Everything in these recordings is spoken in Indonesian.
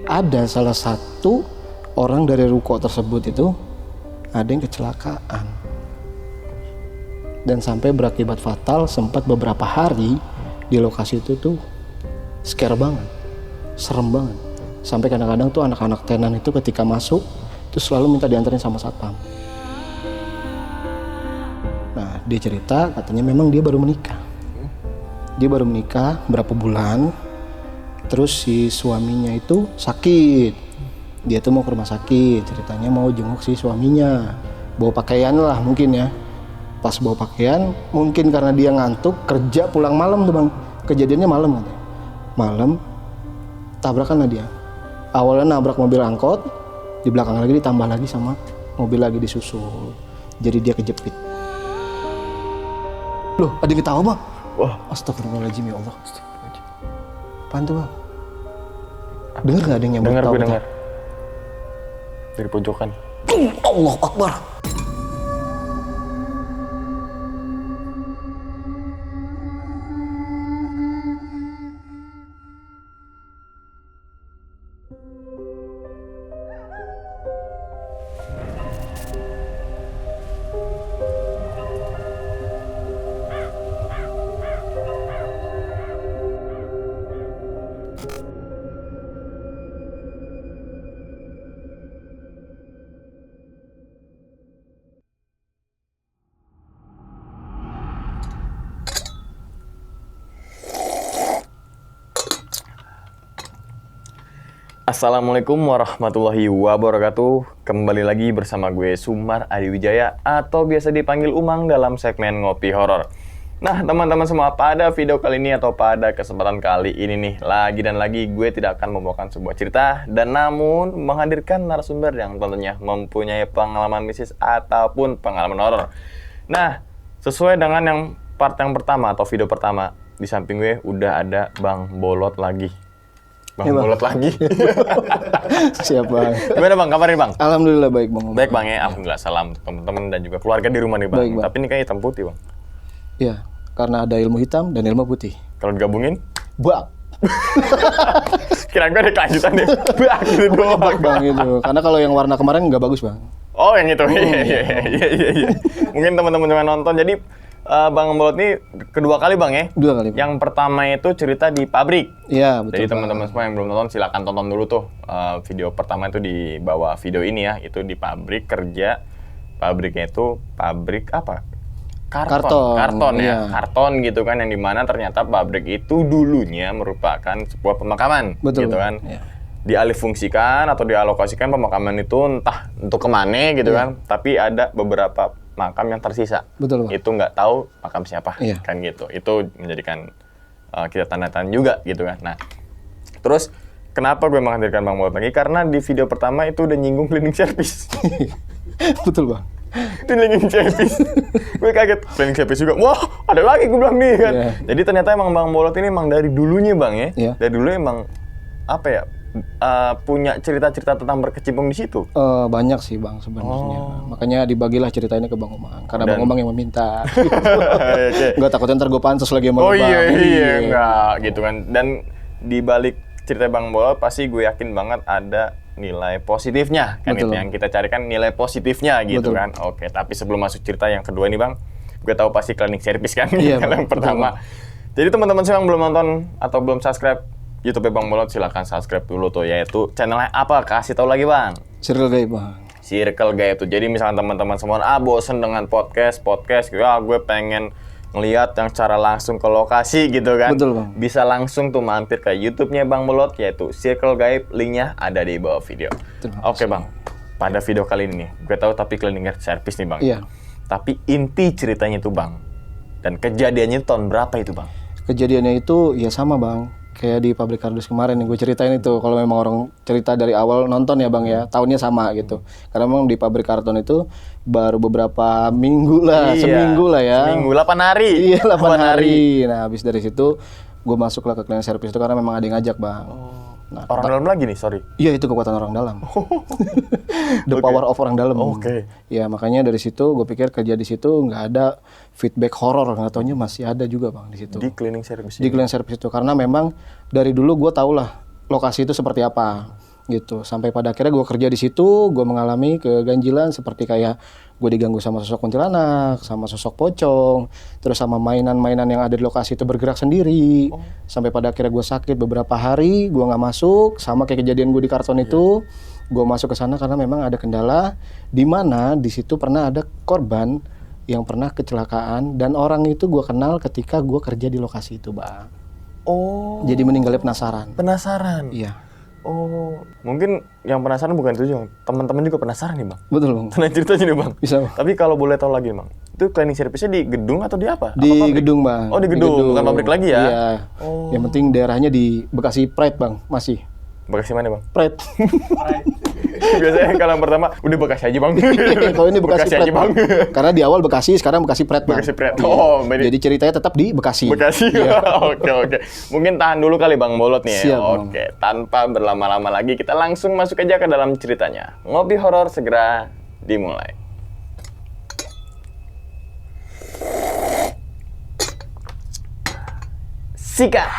ada salah satu orang dari ruko tersebut itu ada yang kecelakaan dan sampai berakibat fatal. Sempat beberapa hari di lokasi itu tuh scare banget, serem banget, sampai kadang-kadang tuh anak-anak tenan itu ketika masuk itu selalu minta dianterin sama satpam. Nah, dia cerita katanya memang dia baru menikah. Dia baru menikah berapa bulan, terus si suaminya itu sakit. Dia tuh mau ke rumah sakit, ceritanya mau jenguk si suaminya. Bawa pakaian lah mungkin ya. Pas bawa pakaian, mungkin karena dia ngantuk, kerja pulang malam tuh bang. Kejadiannya malam katanya. Malam, tabrakan lah dia. Awalnya nabrak mobil angkot, di belakang lagi ditambah lagi sama mobil lagi disusul. Jadi dia kejepit. Loh, ada yang ketawa bang? Wah, Astagfirullahaladzim ya Allah. Apaan tuh bang? Dengar nggak ada yang nyambut? gue dengar. Dari pojokan. Allah Akbar. Assalamualaikum warahmatullahi wabarakatuh. Kembali lagi bersama gue Sumar Adi Wijaya atau biasa dipanggil Umang dalam segmen Ngopi Horor. Nah teman-teman semua, pada video kali ini atau pada kesempatan kali ini nih, lagi dan lagi gue tidak akan membawakan sebuah cerita, dan namun menghadirkan narasumber yang tentunya mempunyai pengalaman mistis ataupun pengalaman horor. Nah, sesuai dengan yang part yang pertama atau video pertama, di samping gue udah ada Bang Bolot lagi. Bang Bolot lagi. Siap bang. Gimana bang, kabarnya bang? Alhamdulillah baik bang. Baik bang ya, alhamdulillah. Salam teman-teman dan juga keluarga di rumah nih bang. Baik, bang. Tapi ini kayaknya hitam putih bang. Iya, karena ada ilmu hitam dan ilmu putih. Kalau digabungin, Bak. kira-kira ada kelanjutan nih. Bak gitu doang. Bak bang itu. Karena kalau yang warna kemarin nggak bagus bang. Oh yang itu. Iya. Mungkin teman-teman yang nonton. Jadi Bang Bolot ini kedua kali bang ya? Dua kali bang. Yang pertama itu cerita di pabrik. Iya betul. Jadi teman-teman semua yang belum nonton silakan tonton dulu tuh video pertama itu di bawah video ini ya. Itu di pabrik kerja. Pabriknya itu pabrik apa? Karton ya. Iya. Karton gitu kan, yang dimana ternyata pabrik itu dulunya merupakan sebuah pemakaman. Betul, gitu kan. iya. Dialihfungsikan atau dialokasikan pemakaman itu entah untuk kemana gitu Iya. kan. Tapi ada beberapa makam yang tersisa. Betul bang. Itu nggak tahu makam siapa. Iya. Kan gitu. Itu menjadikan kita tanda-tanda juga gitu kan. Nah, terus kenapa gue menghadirkan Bang Bolot lagi? Karena di video pertama itu udah nyinggung cleaning service. Betul bang. Cleaning service. Gue kaget, cleaning service juga. Wah, ada lagi gue bilang nih kan. Yeah. Jadi ternyata emang Bang Bolot ini emang dari dulunya bang ya. Yeah. Dari dulu emang apa ya? Punya cerita-cerita tentang berkecimpung di situ. Banyak sih bang sebenarnya. Makanya dibagilah cerita ini ke Bang Umang. Karena Bang Umang yang meminta. Nggak takutnya ntar gue pansos lagi sama Oh bang. iya, enggak gitu kan. Dan di balik cerita Bang Bolot pasti gue yakin banget ada nilai positifnya kan. Betul. Itu yang kita carikan, nilai positifnya gitu. Betul. Kan. Oke, tapi sebelum masuk cerita yang kedua ini bang, gue tahu pasti cleaning service kan. Iya, yang pertama. Jadi teman-teman semua yang belum nonton atau belum subscribe YouTube Bang Bolot, silakan subscribe dulu tuh, yaitu channelnya apa? Kasih tahu lagi bang. Circle Gaib bang. Circle Gaib tuh. Jadi misalkan teman-teman semua bosen dengan podcast gitu, gue pengen ngelihat yang secara langsung ke lokasi gitu kan. Betul bang. Bisa langsung tuh mampir ke YouTube-nya Bang Bolot, yaitu Circle Gaib, linknya ada di bawah video. Oke bang, pada video kali ini nih, gue tahu tapi cleaning service nih bang. Iya. Tapi inti ceritanya tuh bang, dan kejadiannya tahun berapa itu bang? Kejadiannya itu ya sama bang. Kayak di pabrik kardus kemarin yang gue ceritain itu, kalau memang orang cerita dari awal nonton ya bang ya, tahunnya sama gitu. Karena memang di pabrik karton itu baru beberapa minggu lah, seminggu lah ya. Seminggu, 8 hari. Iya 8 hari. Nah habis dari situ gue masuklah ke cleaning service itu karena memang ada yang ngajak bang. Nah, orang dalam lagi nih, sorry. Iya itu kekuatan orang dalam. The power of orang dalam. Oke. Ya makanya dari situ gue pikir kerja di situ nggak ada feedback horor, nggak taunya masih ada juga bang di situ. Di cleaning service. Di cleaning service itu karena memang dari dulu gue tau lah lokasi itu seperti apa. gitu. Sampai pada akhirnya gue kerja di situ, gue mengalami keganjilan seperti kayak gue diganggu sama sosok kuntilanak, sama sosok pocong, terus sama mainan-mainan yang ada di lokasi itu bergerak sendiri. Sampai pada akhirnya gue sakit beberapa hari, gue nggak masuk, sama kayak kejadian gue di karton itu. Gue masuk ke sana karena memang ada kendala, di mana di situ pernah ada korban yang pernah kecelakaan dan orang itu gue kenal ketika gue kerja di lokasi itu, Bang. Oh. Jadi meninggalnya penasaran. Penasaran. Iya. Oh, mungkin yang penasaran bukan itu Bang. Teman-teman juga penasaran nih Bang. Betul, Bang. Tanya ceritanya nih Bang. Bisa, Bang. Tapi kalau boleh tahu lagi Bang, itu cleaning service-nya di gedung atau di apa? Di Apa pabrik? gedung, Bang. Oh, di gedung, bukan pabrik lagi ya? Iya. Oh. Yang penting daerahnya di Bekasi Pride, Bang. Masih. Bekasi mana Bang? Pride. Biasanya kalau yang pertama, udah Bekasi aja Bang. Kalau ini Bekasi Pride, aja Bang. Karena di awal Bekasi, sekarang Bekasi Pride, Bang. Bekasi Pride. Iya. Oh, berarti- Jadi ceritanya tetap di Bekasi. Bekasi. Iya. Oke. Mungkin tahan dulu kali Bang Bolot nih ya. Siap, Bang. Oke, tanpa berlama-lama lagi kita langsung masuk aja ke dalam ceritanya. Ngopi horor segera dimulai. Sikat.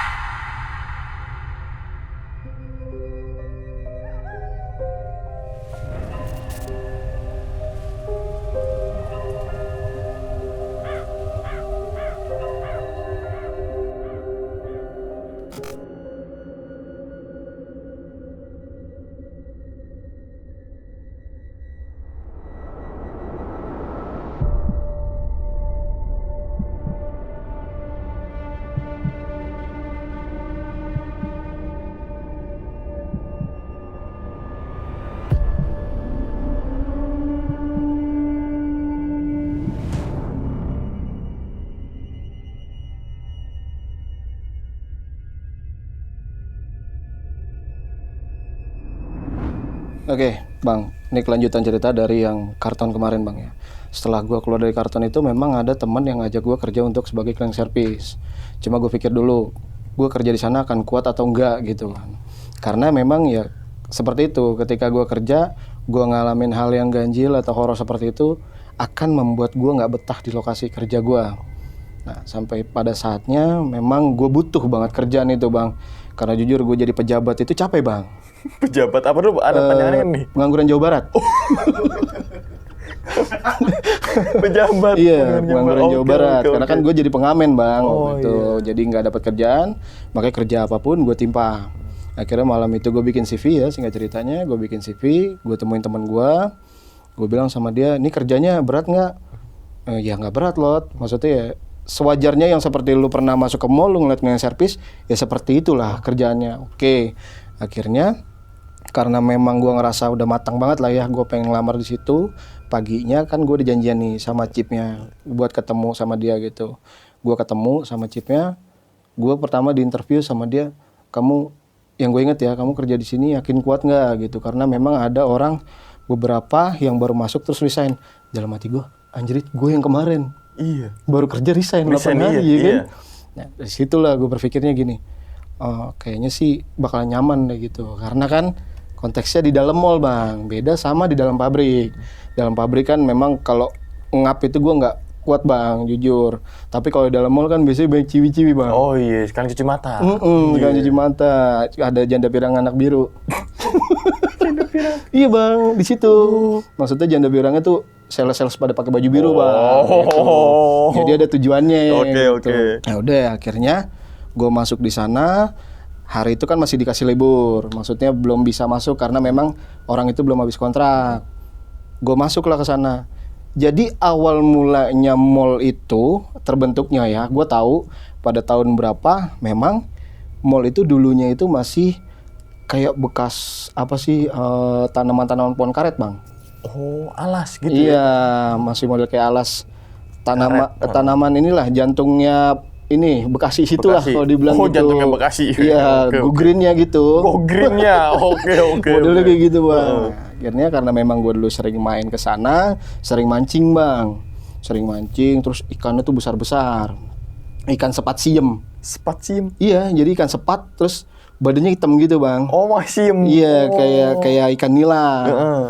Oke, Bang. Ini kelanjutan cerita dari yang karton kemarin, Bang ya. Setelah gue keluar dari karton itu memang ada teman yang ngajak gue kerja untuk sebagai cleaning service. Cuma gue pikir dulu, gue kerja di sana akan kuat atau enggak gitu kan. Karena memang ya seperti itu, ketika gue kerja, gue ngalamin hal yang ganjil atau horor seperti itu akan membuat gue nggak betah di lokasi kerja gue. Nah, sampai pada saatnya memang gue butuh banget kerjaan itu, Bang. Karena jujur gue jadi pejabat itu capek, Bang. Pejabat apa dulu? Ada panjangannya kan nih? Pengangguran Jawa Barat. Pejabat. Iya, pengangguran Jawa Oke, Barat. oke, Karena oke. kan gue jadi pengamen, Bang. Oh, Gitu. Jadi nggak dapat kerjaan, makanya kerja apapun gue timpa. Akhirnya malam itu gue bikin CV ya, singkat ceritanya. Gue bikin CV, gue temuin teman gue bilang sama dia, ini kerjanya berat nggak? Ya nggak berat loh. Maksudnya ya sewajarnya yang seperti lu pernah masuk ke mall, lu ngeliat cleaning service, ya seperti itulah kerjaannya. Oke. Akhirnya karena memang gue ngerasa udah matang banget lah ya, gue pengen ngelamar di situ. Paginya kan gue dijanjian nih sama chipnya buat ketemu sama dia gitu. Gue ketemu sama chipnya, gue pertama diinterview sama dia, kamu yang gue inget ya, kamu kerja di sini yakin kuat nggak gitu? Karena memang ada orang beberapa yang baru masuk terus resign. Dalam hati gue, anjrit, gue yang kemarin Iya. baru kerja resign 8 hari iya, ya kan. iya. Nah, dari situlah gue berpikirnya gini, oh, kayaknya sih bakal nyaman deh gitu. Karena kan konteksnya di dalam mall, Bang. Beda sama di dalam pabrik. Dalam pabrik kan memang kalau ngap itu gue nggak kuat, Bang, jujur. Tapi kalau di dalam mall kan biasanya banyak ciwi-ciwi, Bang. Oh iya, sekarang cuci mata. Kan cuci mata. Ada janda pirang anak biru. Iya, Bang, di situ. Maksudnya janda pirangnya tuh sales-sales pada pakai baju biru, Bang. Gitu. Jadi ada tujuannya. Oke, gitu. oke. Nah, udah akhirnya gue masuk di sana. Hari itu kan masih dikasih libur. Maksudnya belum bisa masuk karena memang orang itu belum habis kontrak. Gue masuklah ke sana. Jadi awal mulanya mall itu terbentuknya ya, gue tahu pada tahun berapa memang mall itu dulunya itu masih kayak bekas apa sih tanaman-tanaman pohon karet, Bang. Oh, alas gitu Iya, ya? masih model kayak alas tanaman inilah jantungnya ini Bekasi situlah Bekasi. kalau dibilang Oh, gitu. jantungnya Bekasi. Iya, Oke, go oke. greennya gitu. Oh, greennya. Oke. Modelnya kayak gitu, Bang. Akhirnya karena memang gue dulu sering main ke sana, sering mancing, Bang. Sering mancing, terus ikannya tuh besar-besar. Ikan sepat siem. Sepat sim. Iya, jadi ikan sepat terus badannya hitam gitu, Bang. Oh, masih sim. Iya, Oh. kayak ikan nila. Heeh.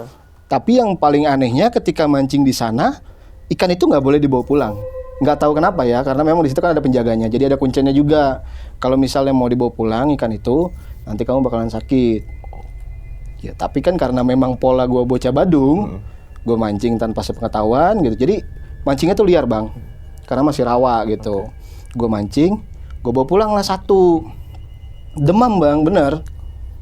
Tapi yang paling anehnya ketika mancing di sana, ikan itu nggak boleh dibawa pulang. Nggak tahu kenapa ya, karena memang di situ kan ada penjaganya. Jadi ada kuncinya juga. Kalau misalnya mau dibawa pulang ikan itu, nanti kamu bakalan sakit. Ya tapi kan karena memang pola gue bocah Badung, gue mancing tanpa sepengetahuan gitu. Jadi mancingnya tuh liar bang, karena masih rawa gitu. Gue mancing, gue bawa pulang lah satu. Demam bang, bener.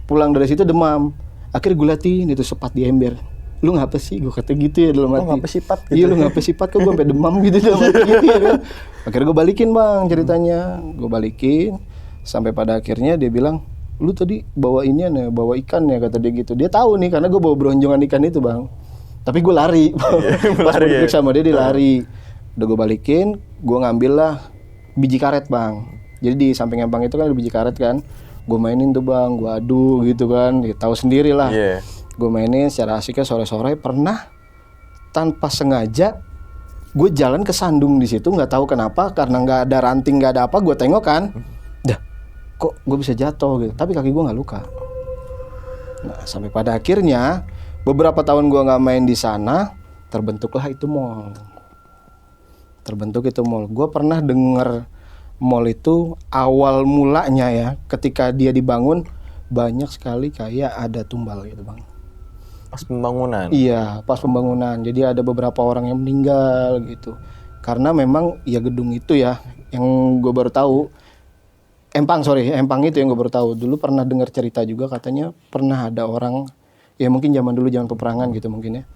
Pulang dari situ demam. Akhirnya gue latih itu sepat di ember. Lu ngapa sih? Gue kata gitu ya dalam hati. Lu ngapa sifat gitu? Iya lu ngapa sifat, kok gue sampai demam gitu dalam hati gitu ya kan. Akhirnya gue balikin bang ceritanya. Gue balikin. Sampai pada akhirnya dia bilang, lu tadi bawa inian ya, bawa ikan ya, kata dia gitu. Dia tahu nih karena gue bawa beronjongan ikan itu bang. Tapi gue lari. Pas gue duduk sama dia lari. Udah gue balikin, gue ngambil lah biji karet bang. Jadi di samping empang itu kan ada biji karet kan. Gue mainin tuh bang, gue adu gitu kan. Ya, tahu sendiri lah. Gue mainin secara asiknya sore-sore. Pernah tanpa sengaja gue jalan ke sandung di situ, nggak tahu kenapa, karena nggak ada ranting, nggak ada apa, gue tengok kan, dah kok gue bisa jatuh gitu, tapi kaki gue nggak luka. Nah sampai pada akhirnya beberapa tahun gue nggak main di sana, terbentuklah itu mall. Gue pernah denger mall itu awal mulanya ya, ketika dia dibangun banyak sekali kayak ada tumbal gitu bang. Pas pembangunan? Iya, pas pembangunan. Jadi ada beberapa orang yang meninggal gitu. Karena memang ya gedung itu ya, yang gue baru tahu, empang itu yang gue baru tahu. Dulu pernah dengar cerita juga katanya pernah ada orang, ya mungkin zaman dulu zaman peperangan gitu mungkin ya,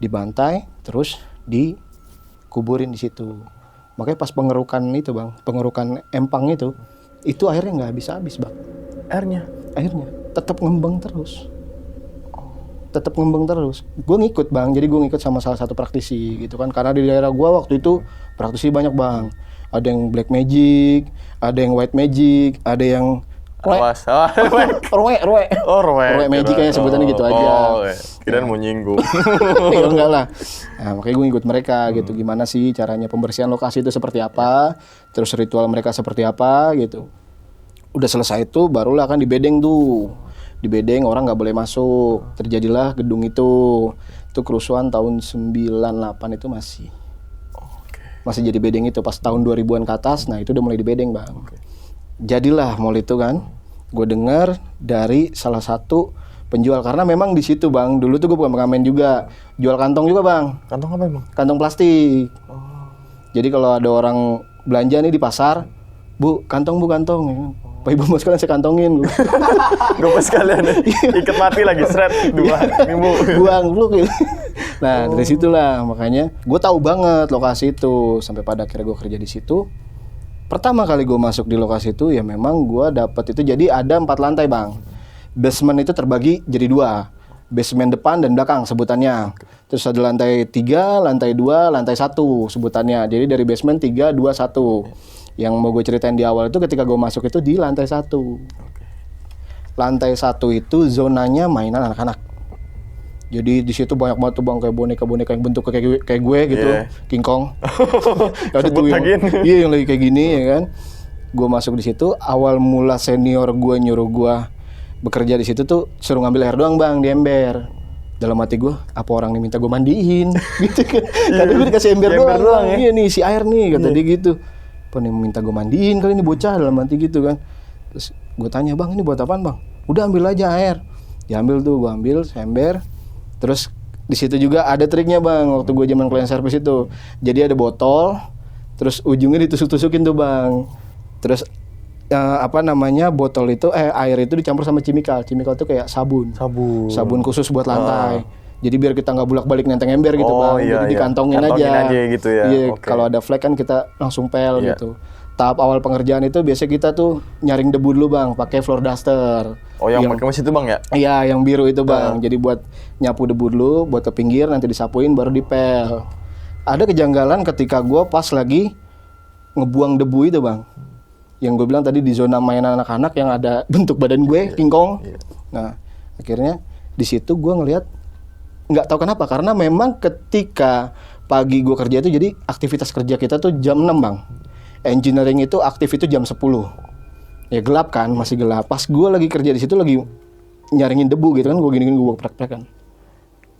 dibantai terus dikuburin di situ. Makanya pas pengerukan itu bang, pengerukan empang itu airnya nggak habis-habis bang. Airnya tetap ngembang terus. Gue ngikut bang, jadi gue ngikut sama salah satu praktisi gitu kan, karena di daerah gue waktu itu praktisi banyak bang. Ada yang black magic, ada yang white magic, ada yang roe magic kayaknya sebutannya gitu aja. Kirain mau nyinggung. Ya enggak lah. Nah, makanya gue ngikut mereka gitu, gimana sih caranya pembersihan lokasi itu seperti apa, terus ritual mereka seperti apa gitu. Udah selesai itu barulah kan dibedeng tuh. Di bedeng orang nggak boleh masuk, terjadilah gedung itu kerusuhan tahun 98 itu masih jadi bedeng itu pas tahun 2000-an ke atas. Nah itu udah mulai di bedeng bang. Jadilah mall itu kan, gue dengar dari salah satu penjual, karena memang di situ bang dulu tuh gue bukan pengamen juga, jual kantong juga bang. Kantong apa emang? Kantong plastik. Jadi kalau ada orang belanja nih di pasar, bu kantong Pak Ibu mau sekalian saya kantongin. Gue pas sekalian ikat mati lagi, seret dua, buang lu gitu. Nah dari situlah makanya gue tahu banget lokasi itu. Sampai pada akhirnya gue kerja di situ. Pertama kali gue masuk di lokasi itu ya memang gue dapet itu, jadi ada 4 lantai bang. Basement itu terbagi jadi 2. Basement depan dan belakang sebutannya. Terus ada lantai 3, lantai 2, lantai 1 sebutannya. Jadi dari basement 3, 2, 1. Yang mau gue ceritain di awal itu ketika gue masuk itu di lantai 1. Lantai 1 itu zonanya mainan anak-anak. Jadi di situ banyak banget tuh bang, kayak boneka-boneka yang bentuknya kayak gue gitu, King Kong. Ada tuh yang lagi kayak gini ya kan. Gue masuk di situ, awal mula senior gue nyuruh gue bekerja di situ tuh suruh ngambil air doang bang di ember. Dalam hati gue, apa orang nih minta gue mandiin gitu kan. Karena gue dikasih ember doang ya. Iya nih si air nih kata dia gitu. Apa nih minta gue mandiin kali ini bocah, dalam hati gitu kan. Terus gue tanya bang ini buat apaan bang? Udah ambil aja air. Diambil tuh, gue ambil ember. Terus di situ juga ada triknya bang waktu gue zaman client service itu. Jadi ada botol, terus ujungnya ditusuk-tusukin tuh bang. Terus botol itu air itu dicampur sama chemical. Chemical itu kayak sabun khusus buat lantai. Jadi biar kita nggak bolak-balik nenteng ember gitu bang. Jadi dikantongin aja gitu ya. Iya, kalau ada flek kan kita langsung pel gitu. Tahap awal pengerjaan itu biasanya kita tuh nyaring debu dulu bang, pakai floor duster. Oh yang pakai mesin itu bang ya? Iya yang biru itu bang. Jadi buat nyapu debu dulu, buat ke pinggir nanti disapuin baru dipel. Ada kejanggalan ketika gue pas lagi ngebuang debu itu bang. Yang gue bilang tadi di zona mainan anak-anak yang ada bentuk badan gue, King Kong. Nah akhirnya di situ gue ngelihat, nggak tahu kenapa, karena memang ketika pagi gue kerja itu jadi aktivitas kerja kita tuh jam 6 bang. Engineering itu aktif itu jam 10. Ya gelap kan, masih gelap. Pas gue lagi kerja di situ lagi nyaringin debu gitu kan, gue gini-gini gue prek-prek kan.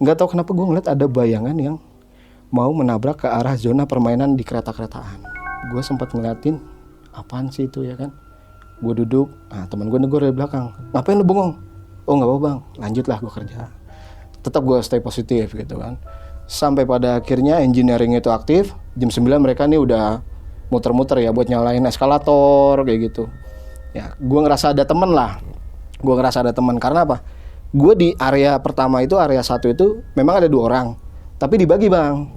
Nggak tahu kenapa gue ngeliat ada bayangan yang mau menabrak ke arah zona permainan di kereta-keretaan. Gue sempat ngeliatin, apaan sih itu ya kan. Gue duduk, nah teman gue negur dari belakang, ngapain lu bengong? oh nggak apa bang, lanjutlah gue kerja. Tetap gue stay positif gitu kan. Sampai pada akhirnya engineering itu aktif, jam 9 mereka nih udah muter-muter ya buat nyalain eskalator kayak gitu. Ya, gue ngerasa ada temen lah. Gue ngerasa ada teman karena apa? Gue di area pertama itu, area 1 itu memang ada 2 orang, tapi dibagi bang.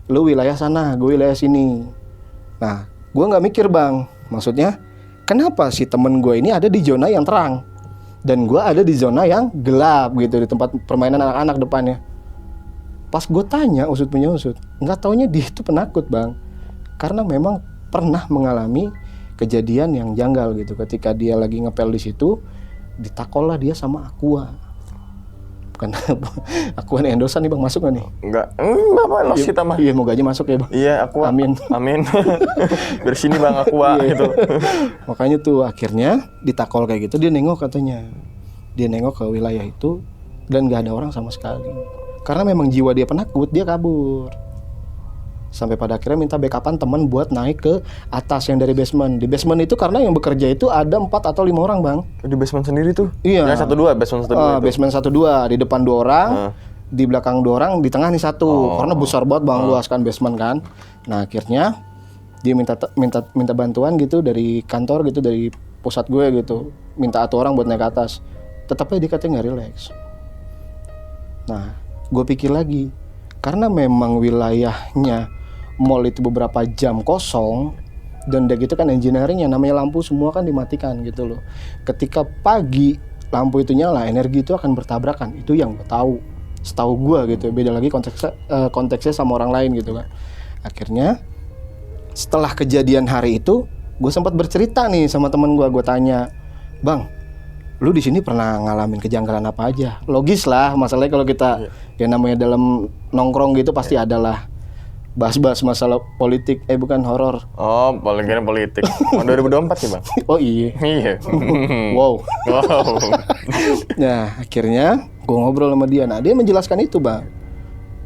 Lu wilayah sana, gue wilayah sini. Nah, gue nggak mikir bang, maksudnya kenapa si temen gue ini ada di zona yang terang dan gue ada di zona yang gelap gitu, di tempat permainan anak-anak depannya. Pas gue tanya usut punya usut, nggak taunya dia itu penakut bang, karena memang pernah mengalami kejadian yang janggal gitu. Ketika dia lagi ngepel di situ, ditakol lah dia sama Aqua. Bukan Aqua nih endosan nih bang, masuk nggak nih? Enggak, apa los kita mah. Iya, moga aja masuk ya bang. Iya, Aqua. Amin. Amin. Dari sini bang Aqua gitu. Makanya tuh akhirnya ditakol kayak gitu, dia nengok katanya. Dia nengok ke wilayah itu dan nggak ada orang sama sekali. Karena memang jiwa dia penakut, dia kabur. Sampai pada akhirnya minta backupan teman buat naik ke atas yang dari basement. Di basement itu karena yang bekerja itu ada 4 atau 5 orang bang. Di basement sendiri tuh? Iya. Yang 1-2, basement 1-2 itu? Basement 1-2, di depan 2 orang, di belakang 2 orang, di tengah nih 1. Karena besar banget bang, luas kan basement kan. Nah akhirnya dia minta bantuan gitu dari kantor gitu, dari pusat gue gitu. Minta 1 orang buat naik ke atas. Tetapnya dia katanya nggak relax. Nah gue pikir lagi, karena memang wilayahnya mall itu beberapa jam kosong, dan udah gitu kan engineering yang namanya lampu semua kan dimatikan gitu loh. Ketika pagi lampu itu nyala, energi itu akan bertabrakan. Itu yang gue tahu, setahu gue gitu. Beda lagi konteksnya sama orang lain gitu kan. Akhirnya setelah kejadian hari itu, gue sempat bercerita nih sama temen gue tanya, bang, lu di sini pernah ngalamin kejanggalan apa aja? Logis lah, masalahnya kalau kita yang namanya dalam nongkrong gitu pasti adalah bahas-bahas masalah politik, bukan horor. Oh, paling kira politik. 2024 sih bang? Oh iya. Iya. Wow. Wow. Nah akhirnya gue ngobrol sama dia. Nah dia menjelaskan itu bang.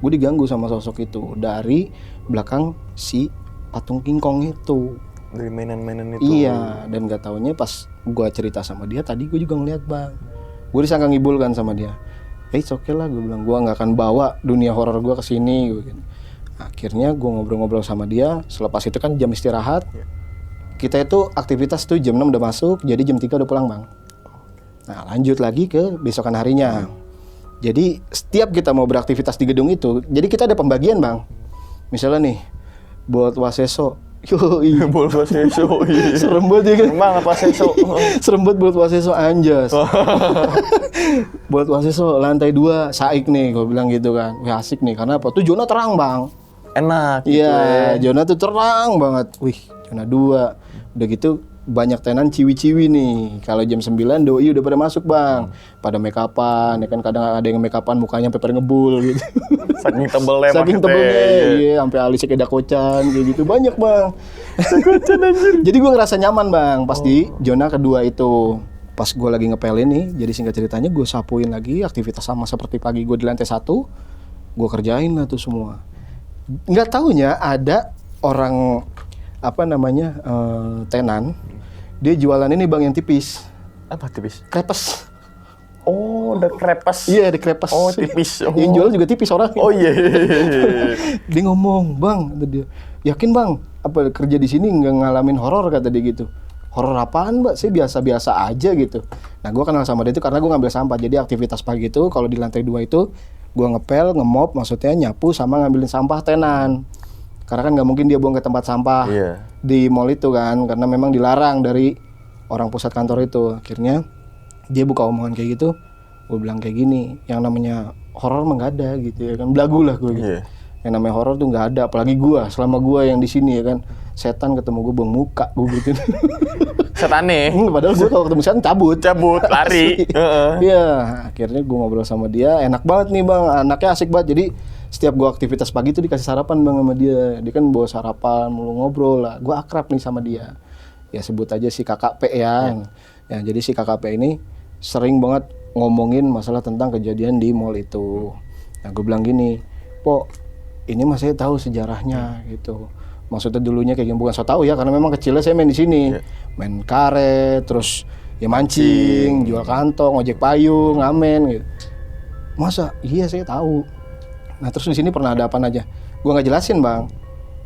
Gue diganggu sama sosok itu dari belakang si patung King Kong itu. Dari mainan-mainan itu. Iya. Dan gak taunya pas gue cerita sama dia, tadi gue juga ngeliat bang. Gue disangka ngibul kan sama dia. It's okay lah, gue bilang gue gak akan bawa dunia horor gue kesini. Gue gitu. Akhirnya gue ngobrol-ngobrol sama dia. Selepas itu kan jam istirahat. Kita itu aktivitas tuh jam 6 udah masuk, jadi jam 3 udah pulang bang. Nah lanjut lagi ke besokan harinya. Jadi setiap kita mau beraktivitas di gedung itu, jadi kita ada pembagian bang. Misalnya nih, buat waseso. Yoi. Buat waseso. Serem banget ya kan? Emang apa waseso? Serem banget buat waseso anjas. Buat waseso lantai 2 saik nih, gue bilang gitu kan. Wih asik nih, karena apa? Tuh zona terang bang. Enak gitu. Iya, zona tuh terang banget. Wih, zona 2. Udah gitu banyak tenan ciwi-ciwi nih. Kalau jam 9 doi udah pada masuk, Bang. Pada make upan, ya kan kadang ada yang make upan mukanya sampai pada ngebul gitu. Saking tebelnya. Saking tebelnya, iya, sampai alisnya kayak dakocan kayak gitu. Banyak, Bang. Dakocan anjir. Jadi gue ngerasa nyaman, Bang, pas di zona kedua itu. Pas gue lagi ngepelin nih, jadi singkat ceritanya gue sapuin lagi aktivitas sama seperti pagi gue di lantai 1. Gue kerjain lah tuh semua. Nggak taunya ada orang tenan, dia jualan ini bang yang tipis. Apa tipis? Krepes. Oh, udah krepes. Iya, ada krepes. Oh, tipis. Oh. Yang jual juga tipis orang. Oh iya. Dia ngomong, bang, kata dia, yakin bang, apa kerja di sini nggak ngalamin horor, kata dia gitu. Horor apaan mbak? Saya biasa-biasa aja gitu. Nah gue kenal sama dia itu karena gue ngambil sampah. Jadi aktivitas pagi itu kalau di lantai 2 itu gue ngepel, ngemop, maksudnya nyapu sama ngambilin sampah tenan. Karena kan nggak mungkin dia buang ke tempat sampah di mall itu kan, karena memang dilarang dari orang pusat kantor itu. Akhirnya dia buka omongan kayak gitu, gue bilang kayak gini, yang namanya horor mah nggak ada gitu ya kan, belagu lah gue gitu. Yang namanya horor tuh nggak ada, apalagi gue, selama gue yang di sini ya kan, setan ketemu gue buang muka, gue gitu. Setane. Padahal gue kalau ketemu setan cabut, lari. Iya, akhirnya gue ngobrol sama dia, enak banget nih bang, anaknya asik banget. Jadi setiap gue aktivitas pagi tuh dikasih sarapan bang sama dia. Dia kan bawa sarapan, mulu ngobrol lah. Gue akrab nih sama dia. Ya sebut aja si KKP ya. Ya jadi si KKP ini sering banget ngomongin masalah tentang kejadian di mall itu. Nah gue bilang gini, Po, ini mas saya tahu sejarahnya gitu. Maksudnya dulunya kayak gini, bukan so tahu ya, karena memang kecilnya saya main di sini, main karet, terus Ya mancing, jual kantong, ojek payung, ngamen gitu. Masa? Iya saya tahu. Nah terus di sini pernah ada apa aja? Gue nggak jelasin bang.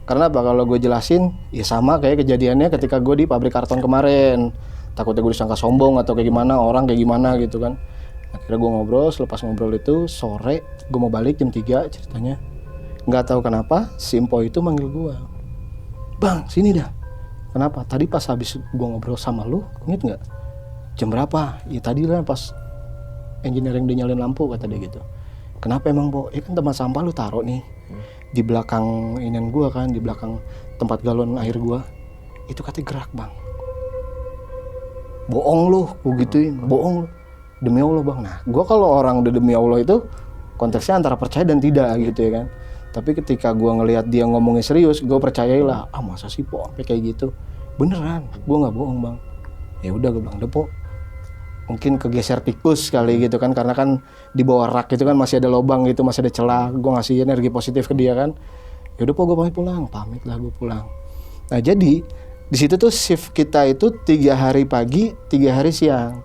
Karena apa? Kalau gue jelasin, ya sama kayak kejadiannya ketika gue di pabrik karton kemarin. Takutnya gue disangka sombong atau kayak gimana, orang kayak gimana gitu kan. Akhirnya gue ngobrol, selepas ngobrol itu sore gue mau balik jam 3 ceritanya. Nggak tahu kenapa si Empo itu manggil gue. Bang sini dah. Kenapa? Tadi pas habis gue ngobrol sama lu, inget nggak? Jam berapa? Ya tadi lah pas engineering dia nyalain lampu kata dia gitu. Kenapa emang Bo? Kan tempat sampah lu taruh nih di belakang inian gua kan, di belakang tempat galon air gua. Itu katanya gerak bang. Bohong lu, gua gituin. Bohong lu. Demi Allah bang. Nah gua kalau orang udah demi Allah itu konteksnya antara percaya dan tidak gitu ya kan. Tapi ketika gua ngelihat dia ngomongnya serius, gua percayailah. Ah masa sih Po sampai kayak gitu? Beneran, gua nggak bohong bang. Ya udah gua bilang, "Udah Po, mungkin kegeser tikus kali gitu kan, karena kan di bawah rak itu kan masih ada lubang gitu, masih ada celah." Gue ngasih energi positif ke dia kan. Yaudah Po gue pamit lah gue pulang. Nah jadi di situ tuh shift kita itu 3 hari pagi 3 hari siang,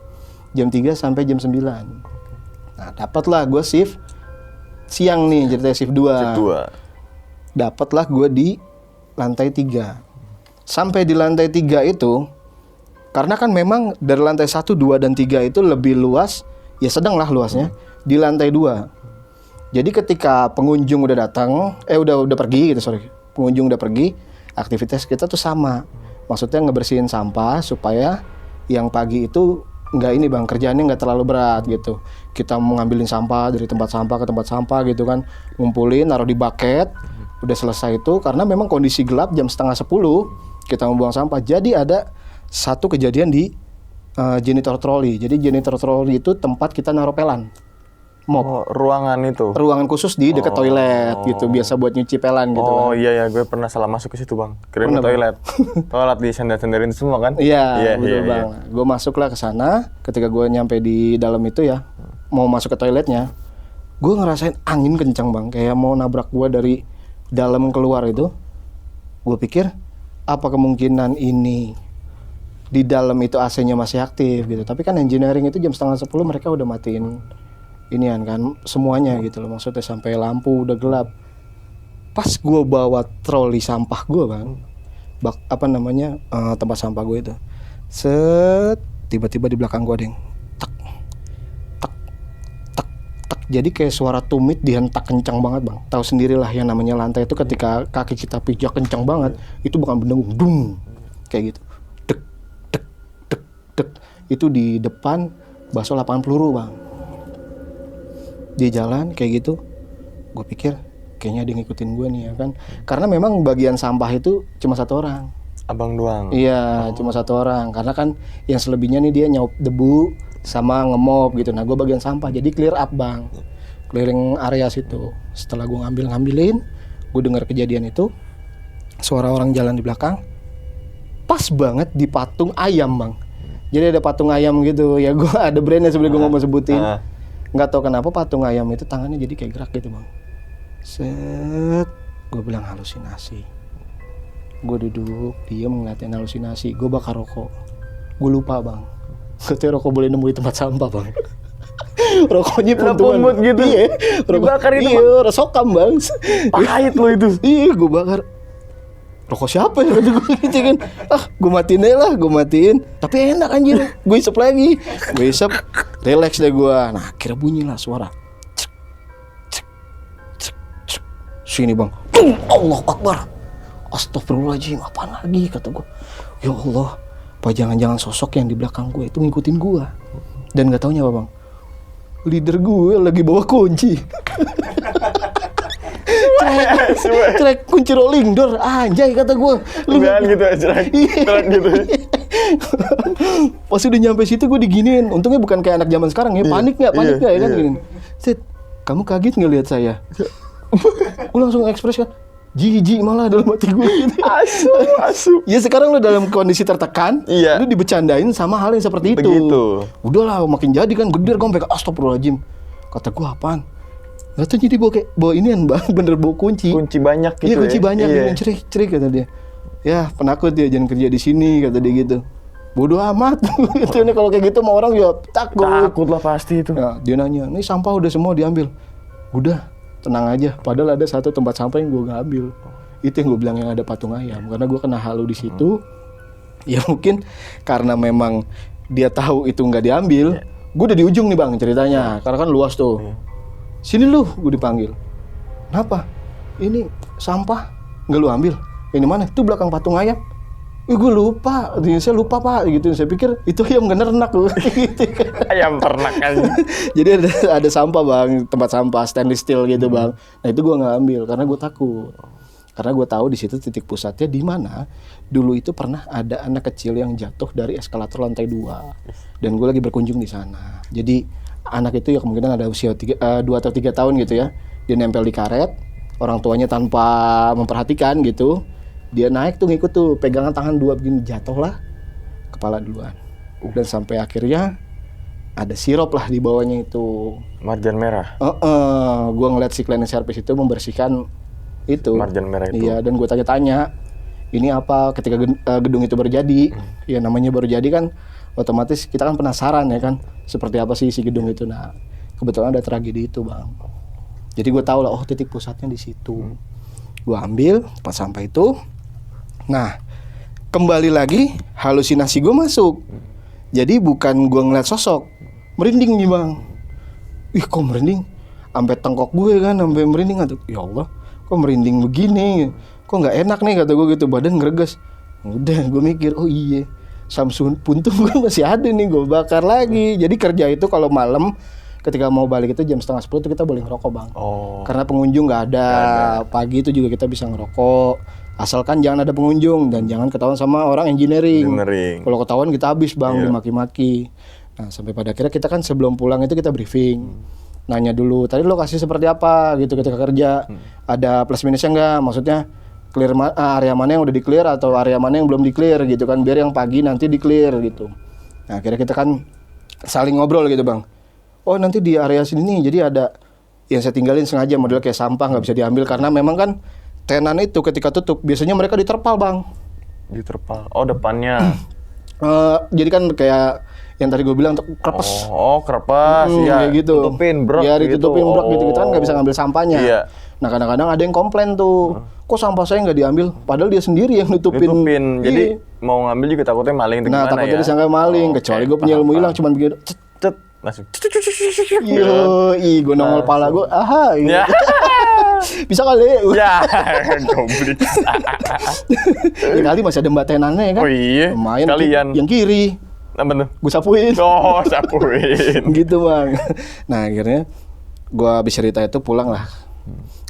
jam 3 sampai jam 9. Nah dapatlah gue shift siang nih, ceritanya shift 2. Dapatlah gue di lantai 3. Sampai di lantai 3 itu karena kan memang dari lantai 1, 2, dan 3 itu lebih luas, ya sedang lah luasnya, di lantai 2. Jadi ketika pengunjung udah datang, udah pergi gitu, pengunjung udah pergi, aktivitas kita tuh sama. Maksudnya ngebersihin sampah supaya yang pagi itu nggak ini bang, kerjaannya nggak terlalu berat gitu. Kita mau ngambilin sampah dari tempat sampah ke tempat sampah gitu kan, ngumpulin, naruh di bucket, udah selesai itu, karena memang kondisi gelap jam 9:30, kita mau buang sampah. Jadi ada satu kejadian di janitor trolley. Jadi janitor trolley itu tempat kita naruh pelan, mop. Oh, ruangan itu. Ruangan khusus di dekat toilet gitu, biasa buat nyuci pelan gitu. Oh kan. iya gue pernah salah masuk ke situ bang. Kirain ke toilet. Toilet di sender-senderin semua kan? Iya, betul bang. Gue masuklah ke sana. Ketika gue nyampe di dalam itu ya, mau masuk ke toiletnya, gue ngerasain angin kencang bang, kayak mau nabrak gue dari dalam keluar itu. Gue pikir apa kemungkinan ini di dalam itu AC-nya masih aktif gitu. Tapi kan engineering itu jam 9:30 mereka udah matiin inian kan semuanya gitu loh. Maksudnya sampai lampu udah gelap. Pas gue bawa troli sampah gue bang, tempat sampah gue itu, tiba-tiba di belakang gue ada yang tak tak tak tak. Jadi kayak suara tumit dihentak kencang banget bang. Tahu sendirilah yang namanya lantai itu ketika kaki kita pijak kencang banget, itu bukan bendengung, dung kayak gitu. Itu di depan bakso 8 peluru bang. Di jalan kayak gitu, gue pikir kayaknya ada yang ngikutin gue nih ya kan. Karena memang bagian sampah itu cuma 1 orang. Abang doang? Iya, cuma 1 orang. Karena kan yang selebihnya nih dia nyaup debu sama ngemop gitu. Nah gue bagian sampah, jadi clear up bang, clearing area situ. Setelah gue ngambilin, gue dengar kejadian itu, suara orang jalan di belakang, pas banget di patung ayam bang. Jadi ada patung ayam gitu, ya gue ada brandnya sebenarnya gue nggak mau sebutin. Nggak tahu kenapa patung ayam itu tangannya jadi kayak gerak gitu bang. Set, gue bilang halusinasi. Gue duduk, diem ngeliatin halusinasi. Gue bakar rokok. Gue lupa bang, katanya rokok boleh nemu di tempat sampah bang. Rokoknya puntungan gitu. Iya, dibakar itu. Iya, resokam bang. Pahit lo itu. Iya, gue bakar. Rokok siapa ya? Gitu kan. Gue matiin aja lah, gue matiin. Tapi enak anjir. Gue isep lagi. Gue isep, relax deh gue. Nah, akhirnya bunyi lah suara. Cek, cek, cek, cek. Sini bang. Allah Akbar. Astagfirullahaladzim, apaan lagi kata gue. Ya Allah, apa jangan-jangan sosok yang di belakang gue itu ngikutin gue. Dan gak taunya apa bang, leader gue lagi bawa kunci. Cerek kunci rolling door, anjay kata gue. Bukan gitu ya, cerek gitu. Pas udah nyampe situ gue diginiin. Untungnya bukan kayak anak zaman sekarang ya, panik nggak ya kan gini. Set, kamu kaget nggak lihat saya? Gue langsung ekspres kan, jijik malah dalam hati gue. Asu. Ya sekarang lu dalam kondisi tertekan, lu dibecandain sama hal yang seperti itu. Begitu. Udahlah makin jadi kan geder, gue sampai astagfirullahaladzim. Kata gue apaan? Gak tau jadi bawa inian bang, bener bawa kunci. Kunci banyak gitu. Iya kunci banyak, cerik kata dia. Ya penakut dia, jangan kerja di sini kata dia gitu. bodoh amat. Itu nih kalau kayak gitu sama orang ya takut. Takut lah pasti itu. Nah, dia nanya, nih sampah udah semua diambil. Udah, tenang aja. Padahal ada satu tempat sampah yang gue nggak ambil. Itu yang gue bilang yang ada patung ayam. Karena gue kena halu di situ. Ya mungkin karena memang dia tahu itu nggak diambil. Gue udah di ujung nih bang ceritanya. Karena kan luas tuh. Sini lu, gue dipanggil. Kenapa? Ini sampah nggak lu ambil? Ini mana? Itu belakang patung ayam. Gue lupa, saya lupa pak, gitu. Saya pikir itu ayam nggak ternak loh. Gitu. Ayam ternak aja. Jadi ada sampah bang, tempat sampah stainless steel gitu bang. Nah itu gue nggak ambil karena gue takut. Karena gue tahu di situ titik pusatnya di mana. Dulu itu pernah ada anak kecil yang jatuh dari eskalator lantai 2 dan gue lagi berkunjung di sana. Jadi anak itu ya kemungkinan ada usia 2 atau 3 tahun gitu ya. Dia nempel di karet, orang tuanya tanpa memperhatikan gitu. Dia naik tuh ngikut tuh, pegangan tangan 2 begini, jatuhlah kepala duluan. Dan sampai akhirnya ada sirup lah di bawahnya itu. Marjan merah. Gue ngeliat si cleaning service itu membersihkan itu. Marjan merah itu. Iya, dan gue tanya-tanya, ini apa ketika gedung itu baru jadi? Ya namanya baru jadi kan, otomatis kita kan penasaran ya kan, seperti apa sih si gedung itu. Nah, kebetulan ada tragedi itu bang. Jadi gue tahu lah, oh titik pusatnya di situ. Gue ambil pas sampai itu. Nah, kembali lagi halusinasi gue masuk. Jadi bukan gue ngeliat sosok, merinding nih bang. Ih kok merinding? Sampai tengkok gue kan, sampai merinding. Aduh, ya Allah, kok merinding begini? Kok nggak enak nih kata gue gitu, badan ngereges. Udah, gue mikir, oh iya, Samsung puntung gue masih ada nih, gue bakar lagi. Jadi kerja itu kalau malam, ketika mau balik itu jam 9:30 itu kita boleh ngerokok bang. Karena pengunjung nggak ada. Pagi itu juga kita bisa ngerokok. Asalkan jangan ada pengunjung dan jangan ketahuan sama orang engineering. Kalau ketahuan kita habis bang, dimaki-maki. Nah sampai pada akhirnya kita kan sebelum pulang itu kita briefing. Nanya dulu, tadi lokasi seperti apa gitu ketika kerja. Ada plus minusnya nggak? Maksudnya clear area mana yang udah di-clear atau area mana yang belum di-clear gitu kan. Biar yang pagi nanti di-clear gitu. Nah akhirnya kita kan saling ngobrol gitu bang. Oh nanti di area sini nih, jadi ada yang saya tinggalin sengaja model kayak sampah nggak bisa diambil karena memang kan tenan itu ketika tutup biasanya mereka diterpal bang. Diterpal. Oh depannya. Jadi kan kayak yang tadi gue bilang untuk kerpes. Oh kerpes ya. Kayak gitu. Tutupin brok. Ya ditutupin brok gitu. Kita kan nggak bisa ngambil sampahnya. Iya. Nah kadang-kadang ada yang komplain tuh. Kok sampah saya nggak diambil? Padahal dia sendiri yang nutupin. Jadi mau ngambil juga takutnya maling. Nah takutnya disangka maling. Kecuali gue punya ilmu hilang cuman begitu. Cet langsung. Gue nongol pala gue. Aha. Ya. Bisa kali ya goblok. Ya kali masih ada mbak tenannya kan. Oh iya. Lumayan kalian yang kiri apa tuh? gue sapuin. Oh sapuin. Gitu bang. Nah akhirnya gue habis cerita itu pulang lah.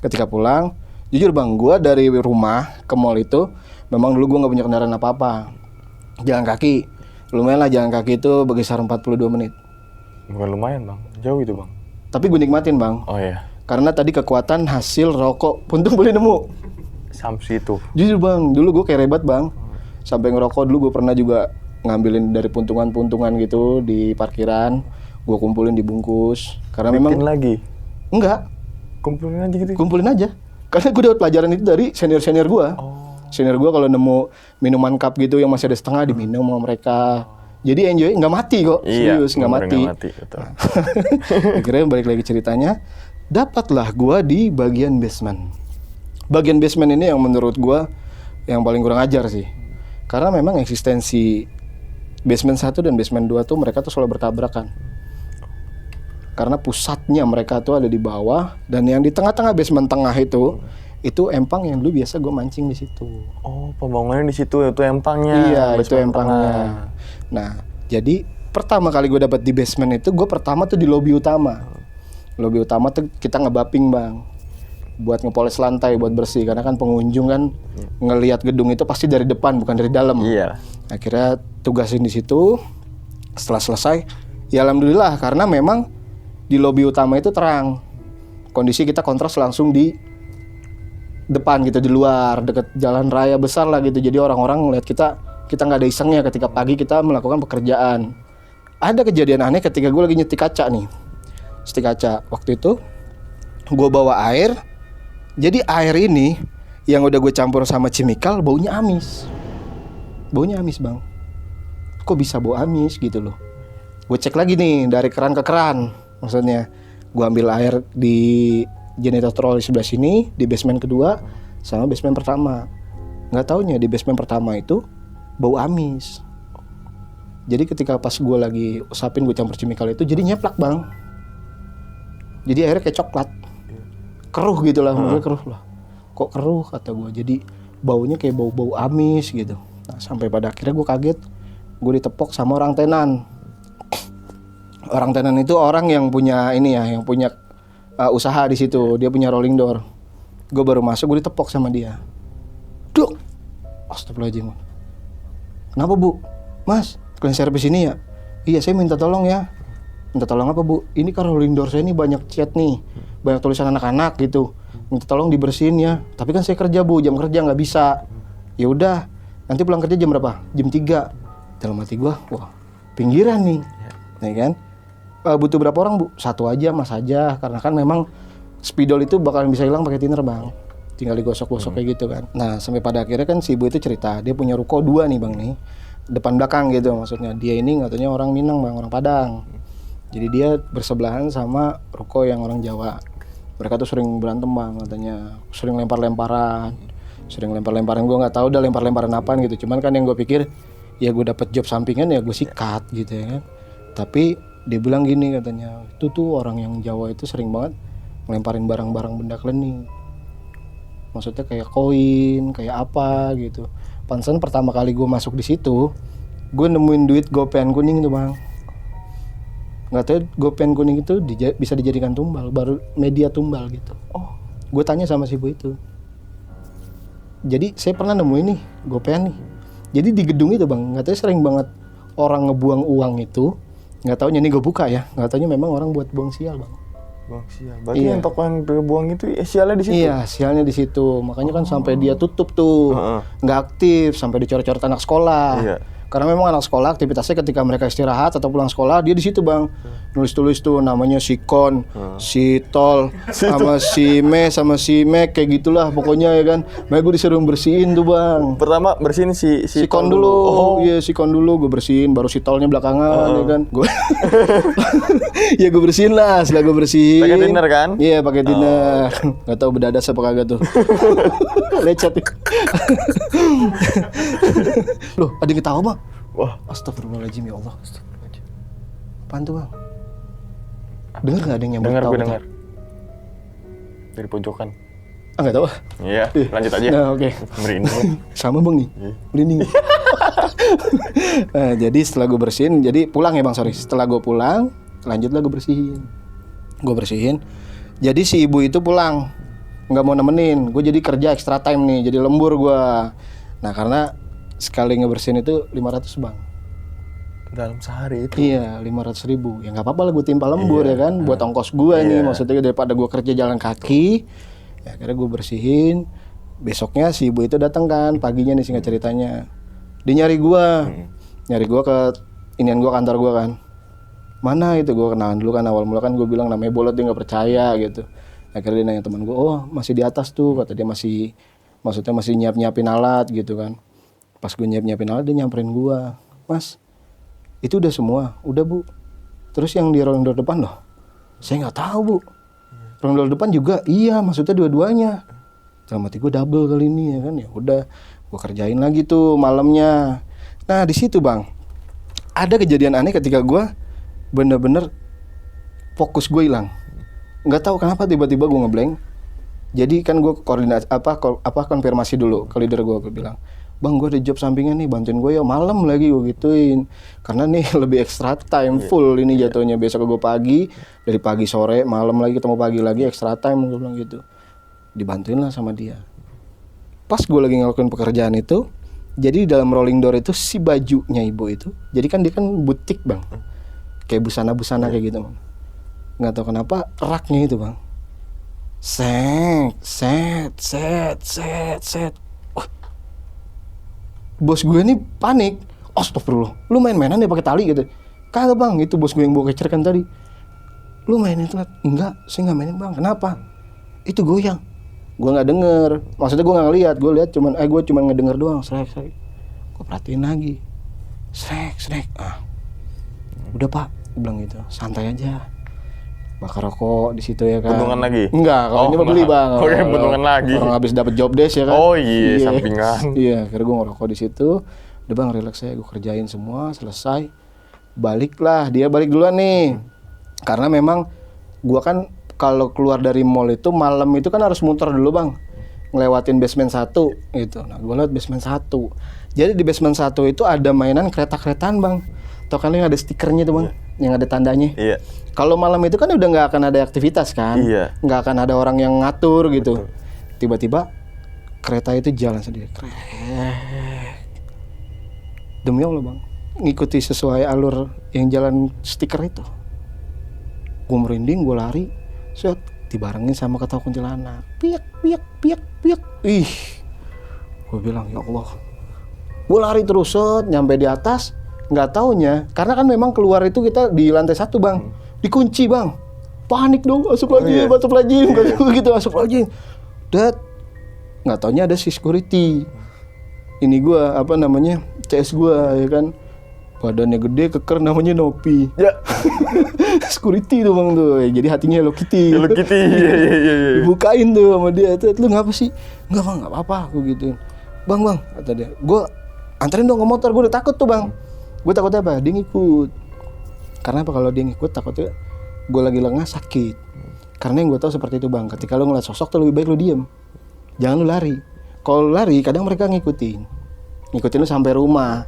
Ketika pulang jujur bang, gue dari rumah ke mall itu memang dulu gue nggak punya kendaraan apa-apa. Jalan kaki lumayan lah, jalan kaki itu berkisar 42 menit. Bukan lumayan bang, jauh itu bang. Tapi gue nikmatin bang. Oh iya. Karena tadi kekuatan hasil rokok puntung boleh nemu. Samsi itu. Jujur bang, dulu gue kayak rebat bang. Sampai ngerokok dulu gue pernah juga ngambilin dari puntungan-puntungan gitu di parkiran. Gue kumpulin dibungkus. Karena Bikin memang lagi? Enggak. Kumpulin aja gitu? Kumpulin aja. Karena gue dapat pelajaran itu dari senior-senior gue. Senior gue kalau nemu minuman cup gitu yang masih ada setengah diminum sama mereka. Jadi enjoy, nggak mati kok. Serius, nggak mati. Betul. Akhirnya balik lagi ceritanya. Dapatlah gua di bagian basement. Bagian basement ini yang menurut gua yang paling kurang ajar sih. Karena memang eksistensi basement 1 dan basement 2 tuh mereka tuh selalu bertabrakan. Karena pusatnya mereka tuh ada di bawah dan yang di tengah-tengah basement tengah itu empang yang dulu biasa gua mancing di situ. Oh, pembangunannya di situ itu empangnya. Iya, itu empangnya. Nah, jadi pertama kali gue dapat di basement itu gue pertama tuh di lobi utama. Lobi utama tuh kita ngebapping bang, buat ngepoles lantai, buat bersih. Karena kan pengunjung kan ngelihat gedung itu pasti dari depan bukan dari dalam. Iya. Akhirnya tugasin di situ. Setelah selesai, ya alhamdulillah karena memang di lobi utama itu terang. Kondisi kita kontras langsung di depan gitu, di luar deket jalan raya besar lah gitu. Jadi orang-orang ngeliat kita nggak ada isengnya ketika pagi kita melakukan pekerjaan. Ada kejadian aneh ketika gue lagi nyetik kaca nih. Setik kaca. Waktu itu gue bawa air. Jadi air ini yang udah gue campur sama chemical baunya amis. Baunya amis bang. kok bisa bau amis gitu loh. Gue cek lagi nih dari keran ke keran, maksudnya gue ambil air di janitorial di sebelah sini, di basement kedua sama basement pertama. Nggak taunya di basement pertama itu bau amis. Jadi ketika pas gue lagi usapin, gue campur chemical itu jadi nyeplak bang. Jadi airnya kayak coklat, keruh gitu lah, maksudnya keruh lah. Kok keruh kata gue, jadi baunya kayak bau-bau amis gitu. Nah sampai pada akhirnya gue kaget, gue ditepok sama orang tenan. Orang tenan itu orang yang punya ini ya, yang punya usaha di situ. Dia punya rolling door. Gue baru masuk, gue ditepok sama dia. Duk, astagfirullahaladzim. Kenapa bu? Mas, clean service ini ya? Iya, saya minta tolong ya. Minta tolong apa bu? Ini kan rolling door saya ini banyak cat nih, banyak tulisan anak-anak gitu. Minta tolong dibersihin ya. Tapi kan saya kerja bu, jam kerja nggak bisa. Ya udah, nanti pulang kerja jam berapa? Jam 3. Dalam hati gue, wah pinggiran nih, ya kan? Butuh berapa orang bu? 1 aja, mas aja. Karena kan memang spidol itu bakalan bisa hilang pakai thinner bang. Tinggal digosok-gosok kayak gitu kan. Nah sampai pada akhirnya kan si ibu itu cerita, dia punya ruko 2 nih bang nih, depan belakang gitu maksudnya. Dia ini katanya orang Minang bang, orang Padang. Jadi dia bersebelahan sama ruko yang orang Jawa. Mereka tuh sering berantem bang katanya, sering lempar-lemparan. Gue nggak tahu udah lempar-lemparan apaan gitu. Cuman kan yang gue pikir ya gue dapet job sampingan ya gue sikat gitu ya kan. Tapi dia bilang gini katanya, itu tuh orang yang Jawa itu sering banget ngelemparin barang-barang benda klenik. Maksudnya kayak koin, kayak apa gitu. Pantesan pertama kali gue masuk di situ, gue nemuin duit gopean kuning tuh bang. Nggak tahu gopean kuning itu bisa dijadikan tumbal, baru media tumbal gitu. Oh, gue tanya sama si ibu itu. Jadi saya pernah nemuin nih gopean nih. Jadi di gedung itu bang, nggak tahu sering banget orang ngebuang uang itu. Nggak taunya ini gue buka ya, nggak taunya memang orang buat buang sial bang. Buang sial. Berarti yang toko yang buang itu sialnya di situ. Iya, sialnya di situ. Makanya kan sampai dia tutup tuh, nggak aktif, sampai dicoret-coret anak sekolah. Iya. Karena memang anak sekolah aktivitasnya ketika mereka istirahat atau pulang sekolah dia di situ bang, nulis-tulis tuh namanya si Kon, si Tol, sama si Me, sama si Mek kayak gitulah pokoknya ya kan. Makanya gue disuruh bersihin tuh bang. Pertama bersihin si Kon dulu. Oh iya si Kon dulu gue bersihin, baru si Tolnya belakangan ya kan. Gue ya gue bersihin lah, setelah gue bersihin. Pakai thinner kan? Iya pakai thinner. Gak tau berdadas apa kagak tuh. Lecet. Loh ada yang ketawa bang? Wah, astagfirullahaladzim ya Allah. Apaan tuh bang? Dengar nggak ada yang nyambut? Dengar. Dari pojokan. Nggak tahu. Iya, lanjut aja. Nah, oke. Merinding. Sama bang nih. Merinding. Nah, jadi setelah gue bersihin, jadi pulang ya bang, sorry. Setelah gue pulang, lanjutlah gue bersihin. Jadi si ibu itu pulang, nggak mau nemenin. Gue jadi kerja extra time nih, jadi lembur gue. Nah karena sekali ngebersihin itu 500 bang. Dalam sehari itu? Iya 500.000. Ya nggak apa-apa lah gue timpa lembur ya kan. Buat ongkos gue nih, maksudnya daripada gue kerja jalan kaki. Ya akhirnya gue bersihin. Besoknya si ibu itu datang kan, paginya nih singkat ceritanya. Dia nyari gue ke inian gue, kantor gue kan. Mana itu, gue kenalan dulu kan, awal mula kan gue bilang namanya Bolot, dia nggak percaya gitu. Akhirnya dia nanya teman gue, oh masih di atas tuh, kata dia maksudnya masih nyiapin alat gitu kan. Pas gue nyiapin alat, dia nyamperin gue, mas itu udah semua? Udah bu. Terus yang di rolling door depan loh? Saya nggak tahu bu. Rolling door depan juga? Iya, maksudnya dua-duanya. Dalam hati gue double kali ini ya kan. Ya udah, gue kerjain lagi tuh malamnya. Nah di situ bang, ada kejadian aneh ketika gue bener-bener fokus gue hilang. Nggak tahu kenapa tiba-tiba gue ngeblank. Jadi kan gue koordinasi konfirmasi dulu ke leader gue bilang, bang gue ada job sampingan nih, bantuin gue ya, malam lagi gue gituin. Karena nih lebih extra time full ini jatuhnya. Besok gue pagi, dari pagi sore, malam lagi ketemu pagi lagi, extra time gue bilang gitu. Dibantuin lah sama dia. Pas gue lagi ngelakuin pekerjaan itu, jadi di dalam rolling door itu si bajunya ibu itu, jadi kan dia kan butik bang, kayak busana-busana kayak gitu bang. Nggak tahu kenapa raknya itu bang, set. Bos gue ini panik. Astagfirullah, lu main-mainan ya pakai tali gitu? Kagak bang, itu bos gue yang bawa kecer kan tadi. Lu mainin itu? Enggak, saya nggak mainin bang. Kenapa? Itu goyang. Gue nggak denger. Maksudnya gue nggak ngeliat. Gue lihat gue cuma ngedenger doang. Serai. Gue perhatiin lagi. Snack. Udah Pak, gue bilang gitu, santai aja. Bakar rokok di situ ya kan. Bentungan lagi? Enggak, kalau ini mah beli Bang. Oke, bentungan lagi. Orang habis dapat job desk ya kan. Oh iya, sampingan. Iya, akhirnya gue ngerokok di situ. Udah Bang, relax aja, gue kerjain semua, selesai. Baliklah, dia balik duluan nih. Karena memang gue kan kalau keluar dari mall itu malam itu kan harus muter dulu Bang. Ngelewatin basement 1 gitu. Nah, gue lewat basement 1. Jadi di basement 1 itu ada mainan kereta-keretaan Bang. Tau kan yang ada stikernya tuh Bang, yang ada tandanya. Iya. Kalau malam itu kan udah nggak akan ada aktivitas kan, Iya. nggak akan ada orang yang ngatur gitu. Tiba-tiba kereta itu jalan sendiri. Krek. Demi Allah Bang, ngikuti sesuai alur yang jalan stiker itu. Gue merinding, gue lari, set, dibarengin sama ketawa kuntilanak. Piak. Ih, gue bilang ya Allah. Gue lari terus, set, nyampe di atas. Nggak taunya, karena kan memang keluar itu kita di lantai 1 Bang, dikunci Bang, panik dong, masuk lagi, gitu, masuk lagi, nggak taunya ada si security, ini gua apa namanya, CS gua ya kan, badannya gede, keker, namanya Nopi, Ya. security tuh Bang tuh, jadi hatinya Hello Kitty, Hello Kitty, iya. dibukain tuh sama dia, lu ngapa sih, nggak Bang, nggak apa-apa, aku gituin, bang, kata dia, gua anterin dong ke motor, gua udah takut tuh Bang. Gue takutnya apa? Dia ngikut. Karena apa? Kalau dia ngikut takutnya gue lagi lengah sakit. Karena yang gue tahu seperti itu Bang. Ketika lo ngeliat sosok tuh lebih baik lo diem. Jangan lo lari. Kalau lo lari kadang mereka ngikutin lo sampai rumah.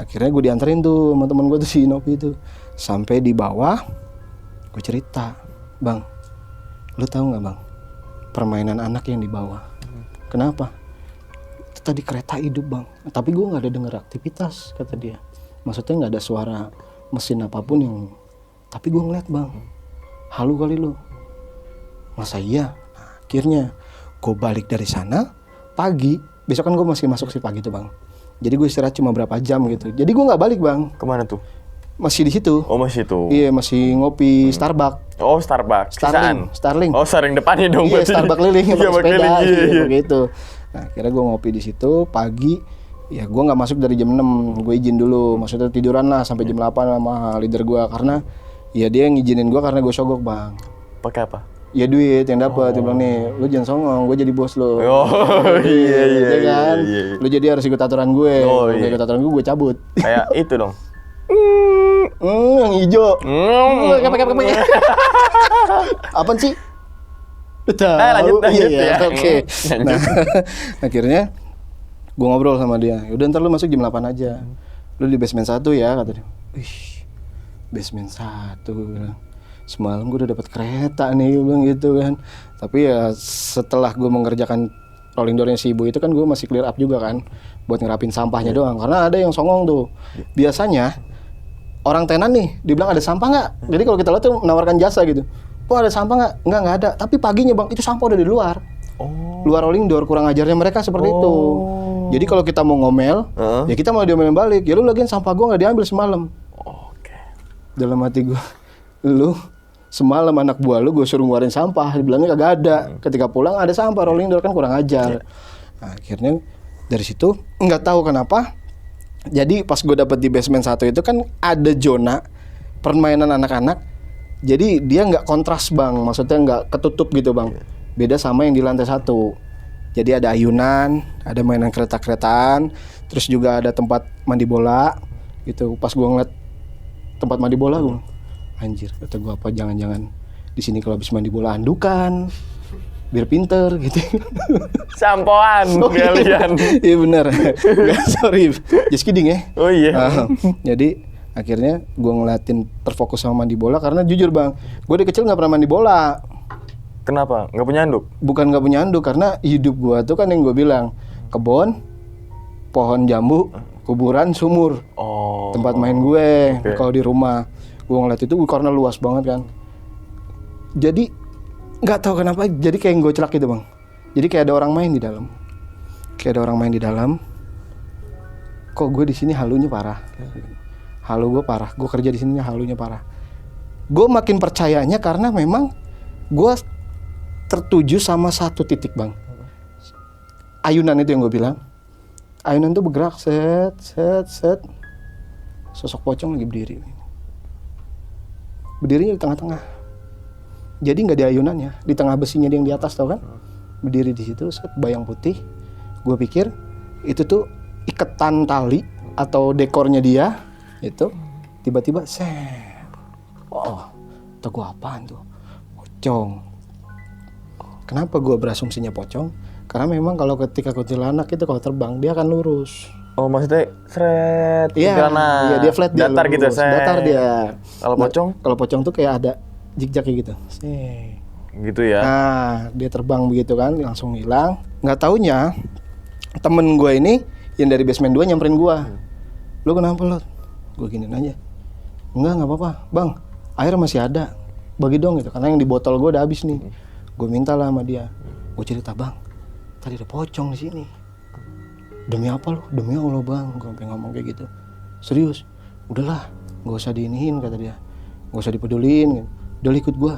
Akhirnya gue dianterin tuh sama teman gue tuh si Nopi itu. Sampai di bawah gue cerita, Bang, lo tahu nggak Bang? Permainan anak yang di bawah. Kenapa? Itu tadi kereta hidup Bang. Tapi gue nggak ada dengar aktivitas kata dia. Maksudnya nggak ada suara mesin apapun yang, tapi gue ngeliat Bang, halu kali lo, masa iya? Nah, akhirnya gue balik dari sana pagi, besok kan gue masih masuk si pagi tuh Bang, jadi gue istirahat cuma berapa jam gitu, jadi gue nggak balik Bang. Kemana tuh? Masih di situ. Oh masih tuh. Iya, masih ngopi Starbucks. Oh Starbucks. Starling. Oh Starling depannya dong. Iya, Starbucks keliling pakai sepeda iya. begitu. Nah, akhirnya gue ngopi di situ pagi. Ya gue nggak masuk dari jam 6, gue izin dulu, maksudnya tiduran lah sampai jam 8 sama leader gue, karena ya dia yang ngizinin gue karena gue sogok Bang. Pakai apa? Ya duit yang dapat, dia bilang nih, lu jangan songong, gue jadi bos lo. Oh iya kan? iya. Lu jadi harus ikut aturan gue, iya. ikut aturan gue cabut. Kayak itu dong. Yang hijau. Apaan sih? Lanjut ya. Oke. Nah, akhirnya gue ngobrol sama dia, udah ntar lu masuk jam 8 aja, lu di basement 1 ya, kata dia. Wih, basement 1, gue bilang, semalam gue udah dapat kereta nih, gue bilang gitu kan. Tapi ya setelah gue mengerjakan rolling door-nya si ibu itu kan gue masih clear up juga kan, buat ngerapin sampahnya doang, karena ada yang songong tuh. Biasanya orang tenan nih, dibilang ada sampah nggak? Jadi kalau kita lihat tuh menawarkan jasa gitu, oh ada sampah nggak? Nggak ada. Tapi paginya Bang, itu sampah udah di luar. Luar rolling door, kurang ajarnya mereka seperti itu. Jadi kalau kita mau ngomel, ya kita mau diomelin balik. Ya lu lagian sampah gua nggak diambil semalam. Oke. Dalam hati gua, lu semalam anak buah lu gua suruh ngeluarin sampah, dibilangnya kagak ada. Ketika pulang ada sampah, rolling door kan kurang ajar. Nah, akhirnya dari situ nggak tahu kenapa. Jadi pas gua dapet di basement 1 itu kan ada zona permainan anak-anak. Jadi dia nggak kontras Bang, maksudnya nggak ketutup gitu Bang. Beda sama yang di lantai 1. Jadi ada ayunan, ada mainan kereta-keretaan, terus juga ada tempat mandi bola gitu. Pas gua ngeliat tempat mandi bola, gua anjir, kata gua apa jangan-jangan di sini kalau habis mandi bola andukan biar pinter gitu. Sampoan kalian. Iya benar. Sorry, just kidding ya. Oh iya. Jadi akhirnya gua ngeliatin terfokus sama mandi bola karena jujur Bang, gua dari kecil nggak pernah mandi bola. Kenapa? Nggak punya anduk? Bukan nggak punya anduk, karena hidup gua tuh kan yang gua bilang, kebon, pohon jambu, kuburan, sumur. Oh. Tempat main gue Okay. kalau di rumah. Gua ngeliat itu karena luas banget kan. Jadi nggak tahu kenapa jadi kayak gue celak gitu Bang. Jadi kayak ada orang main di dalam. Kayak ada orang main di dalam. Kok gue di sini halunya parah. Halu gue parah. Gue kerja di sini halunya parah. Gue makin percayanya karena memang gue tertuju sama satu titik Bang. Ayunan itu yang gue bilang. Ayunan itu bergerak set. sosok pocong lagi berdiri. Berdirinya di tengah-tengah. Jadi nggak di ayunannya, di tengah besinya dia yang di atas, tau kan? Berdiri di situ, bayang putih. Gue pikir itu tuh iketan tali atau dekornya dia. Itu tiba-tiba itu gue apaan tuh? Pocong. Kenapa gue berasumsinya pocong? Karena memang kalau ketika kuntilanak itu kalau terbang dia akan lurus. Oh, maksudnya seret Iya, dia flat, dia datar gitu, lurus. Datar dia. Kalau pocong? Kalau pocong tuh kayak ada zigzagnya gitu. Gitu ya. Nah, dia terbang begitu kan, langsung hilang. Nggak taunya temen gue ini yang dari basement 2 nyamperin gue. Lu kenapa lo? Gue giniin aja. Nggak apa-apa, bang. Air masih ada. Bagi dong gitu, karena yang di botol gue udah habis nih. Gue minta lah sama dia. Gue cerita, bang, tadi ada pocong di sini. Demi apa lo? Demi Allah bang. Gue pengen ngomong kayak gitu. Serius? Udahlah, nggak usah diinihin kata dia. Nggak usah dipeduliin. Udah ikut gue.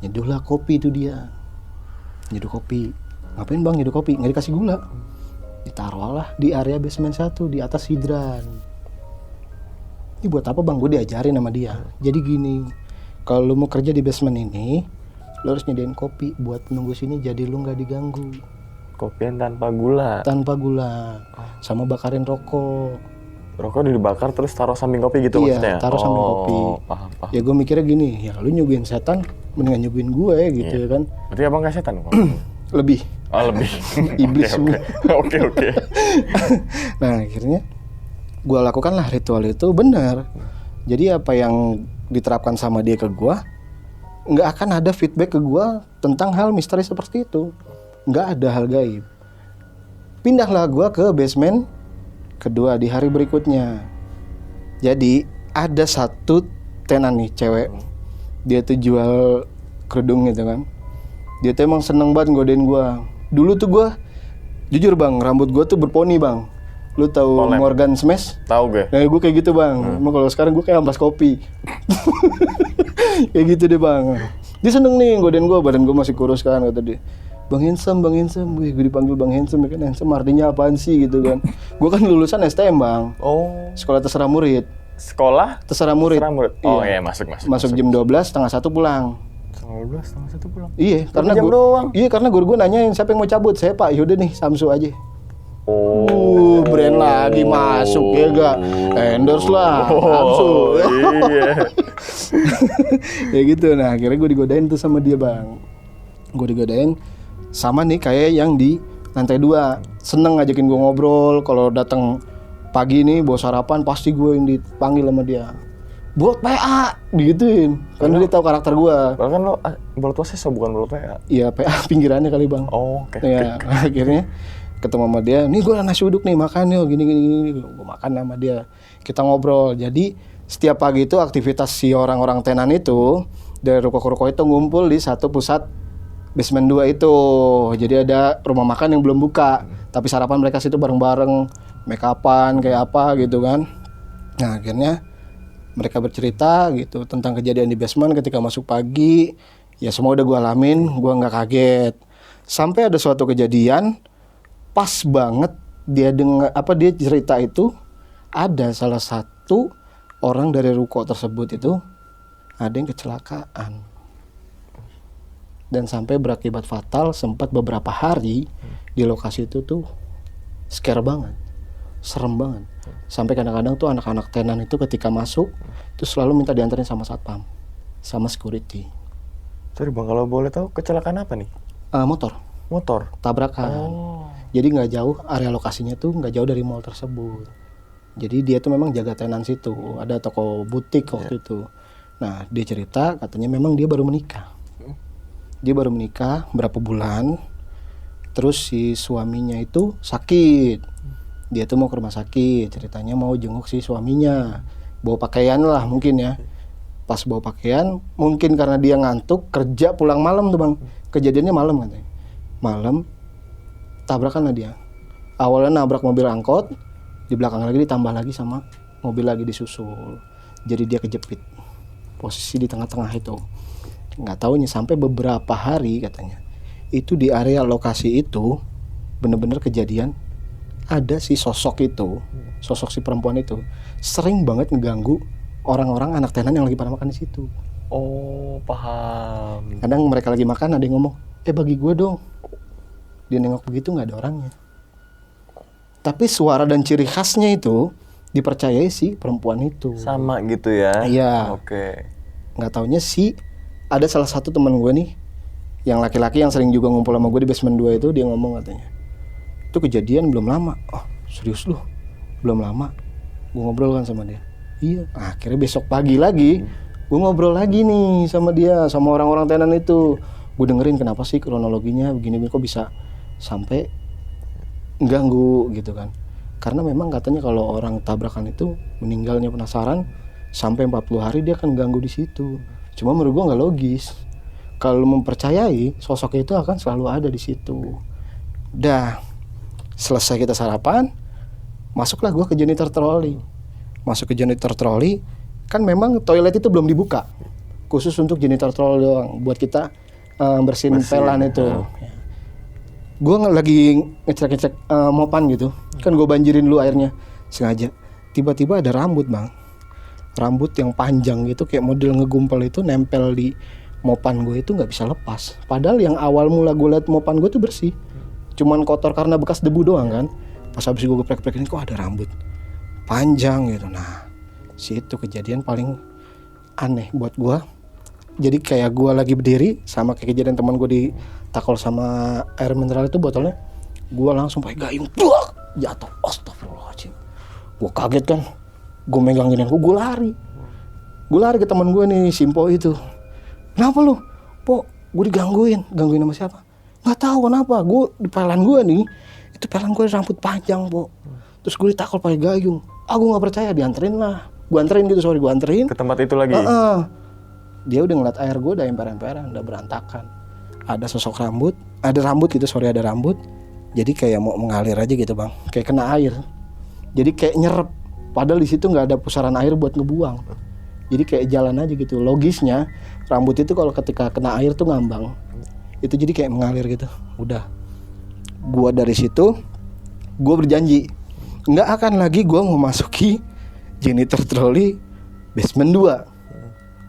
Nyeduh lah kopi itu dia. Nyeduh kopi. Ngapain bang nyeduh kopi? Nggak dikasih gula. Ditaruh lah di area basement 1 di atas hidran. Ini buat apa bang? Gue diajarin sama dia. Jadi gini, kalau lu mau kerja di basement ini, lu harus nyediain kopi buat nunggu sini jadi lu nggak diganggu. Kopian tanpa gula. Tanpa gula. Sama bakarin rokok. Rokok dibakar terus taruh samping kopi gitu maksudnya? Iya, taruh samping kopi. Paham. Ya gue mikirnya gini, ya lu nyuguhin setan, mendingan nyuguhin gue gitu ya kan. Berarti abang gak setan kok? Lebih. Oh lebih. Iblis semua. Oke. Nah akhirnya gue lakukan lah ritual itu benar. Jadi apa yang diterapkan sama dia ke gue, nggak akan ada feedback ke gue tentang hal misteri seperti itu. Nggak ada hal gaib. Pindahlah gue ke basement kedua di hari berikutnya. Jadi ada satu tenan nih cewek. Dia tuh jual kerudung gitu kan. Dia tuh emang seneng banget godain gue. Dulu tuh gue, jujur bang, rambut gue tuh berponi bang. Lu tahu Morgan Smash? Tahu gue. Nah gue kayak gitu bang. Emang kalau sekarang gue kayak ampas kopi. Kayak gitu deh bang. Dia seneng nih godain gue, badan gue masih kurus kan kata dia. Bang Handsome, gue dipanggil Bang Handsome, ya kan Handsome artinya apaan sih gitu kan. Gue kan lulusan STM bang. Oh. Sekolah terserah murid. Sekolah? Terserah murid. Oh iya, masuk. Masuk jam 12, setengah 1 pulang. Setengah 12, setengah 1 pulang? Iya, karena jam doang? Iya, karena guru gue nanyain siapa yang mau cabut. Saya pak, yaudah nih Samsu aja. Oh. Brand lagi masuk ya gak? Endorse lah, Samsu. Iya. Ya gitu, nah akhirnya gue digodain tuh sama dia bang. Gue digodain sama nih kayak yang di lantai 2. Seneng ngajakin gue ngobrol. Kalau datang pagi nih bawa sarapan pasti gue yang dipanggil sama dia. Buat PA digituin. Karena dia tahu karakter gue. Bahkan lo bola so bukan bola PA. Iya PA pinggirannya kali bang. Oh oke. Ya akhirnya ketemu sama dia. Nih gue ada nasi uduk nih makan yuk gini. Gue makan sama dia. Kita ngobrol. Jadi setiap pagi itu aktivitas si orang-orang tenan itu dari ruko-ruko itu ngumpul di satu pusat basement 2 itu. Jadi ada rumah makan yang belum buka. Tapi sarapan mereka situ bareng-bareng. Make upan kayak apa gitu kan. Nah akhirnya mereka bercerita gitu tentang kejadian di basement ketika masuk pagi. Ya semua udah gue alamin, gue gak kaget. Sampai ada suatu kejadian pas banget dia cerita itu, ada salah satu orang dari ruko tersebut itu ada yang kecelakaan. Dan sampai berakibat fatal, sempat beberapa hari di lokasi itu tuh scare banget. Serem banget. Sampai kadang-kadang tuh anak-anak tenan itu ketika masuk itu selalu minta diantarin sama satpam, sama security. Sorry bang, kalau boleh tahu kecelakaan apa nih? Motor tabrakan. Jadi nggak jauh, area lokasinya tuh nggak jauh dari mall tersebut. Jadi dia tuh memang jaga tenan situ. Ada toko butik waktu itu. Nah dia cerita katanya memang dia baru menikah. Dia baru menikah berapa bulan. Terus si suaminya itu sakit. Dia tuh mau ke rumah sakit, ceritanya mau jenguk si suaminya. Bawa pakaian lah mungkin ya. Pas bawa pakaian, mungkin karena dia ngantuk, kerja pulang malam tuh bang. Kejadiannya malam katanya. Malam, tabrakan lah dia. Awalnya nabrak mobil angkot, di belakang lagi ditambah lagi sama mobil lagi disusul. Jadi dia kejepit. Posisi di tengah-tengah itu. Nggak taunya sampai beberapa hari katanya. Itu di area lokasi itu, bener-bener kejadian ada si sosok si perempuan itu sering banget ngeganggu orang-orang anak tenan yang lagi pada makan di situ. Oh, paham. Kadang mereka lagi makan ada yang ngomong, bagi gue dong. Dia nengok begitu nggak ada orangnya. Tapi suara dan ciri khasnya itu dipercayai si perempuan itu. Sama gitu ya? Iya. Oke. Nggak taunya ada salah satu teman gue nih, yang laki-laki yang sering juga ngumpul sama gue di basement 2 itu, dia ngomong katanya, itu kejadian belum lama. Oh serius lu? Belum lama? Gue ngobrol kan sama dia. Iya. Akhirnya besok pagi lagi, gue ngobrol lagi nih sama dia, sama orang-orang tenan itu. Gue dengerin kenapa sih kronologinya begini, kok bisa sampai ganggu gitu kan. Karena memang katanya kalau orang tabrakan itu meninggalnya penasaran, sampai 40 hari dia akan ganggu di situ. Cuma menurut gue nggak logis. Kalau mempercayai, sosok itu akan selalu ada di situ. Dah, selesai kita sarapan, masuklah gue ke janitor trolley. Masuk ke janitor trolley, kan memang toilet itu belum dibuka. Khusus untuk janitor trolley doang, buat kita bersihin pelan itu. Gue lagi ngecek mopan gitu, kan gue banjirin dulu airnya sengaja. Tiba-tiba ada rambut bang, rambut yang panjang gitu kayak model ngegumpal itu nempel di mopan gue itu nggak bisa lepas. Padahal yang awal mula gue liat mopan gue tuh bersih, cuman kotor karena bekas debu doang kan. Pas habis gue geprek-geprekin kok ada rambut panjang gitu. Nah situ kejadian paling aneh buat gue. Jadi kayak gue lagi berdiri sama kayak kejadian teman gue ditakol sama air mineral itu botolnya, gue langsung pakai gayung, jatuh. Astagfirullahaladzim. Gue kaget kan, gue megang ginian, gue lari ke teman gue nih, Simpo itu. Kenapa lu? Po, gue gangguin sama siapa? Nggak tahu kenapa. Gue di pelan gue nih, itu pelan gue rambut panjang, po. Terus gue ditakol pakai gayung. Gue nggak percaya, dianterin lah. Gue anterin Ke tempat itu lagi. Dia udah ngeliat air gue udah emper-emperan, udah berantakan. Ada sosok rambut, ada rambut. Jadi kayak mau mengalir aja gitu bang, kayak kena air. Jadi kayak nyerep. Padahal di situ nggak ada pusaran air buat ngebuang. Jadi kayak jalan aja gitu. Logisnya rambut itu kalau ketika kena air tuh ngambang. Itu jadi kayak mengalir gitu. Udah. Gua dari situ, gua berjanji nggak akan lagi gua memasuki janitor trolley basement 2.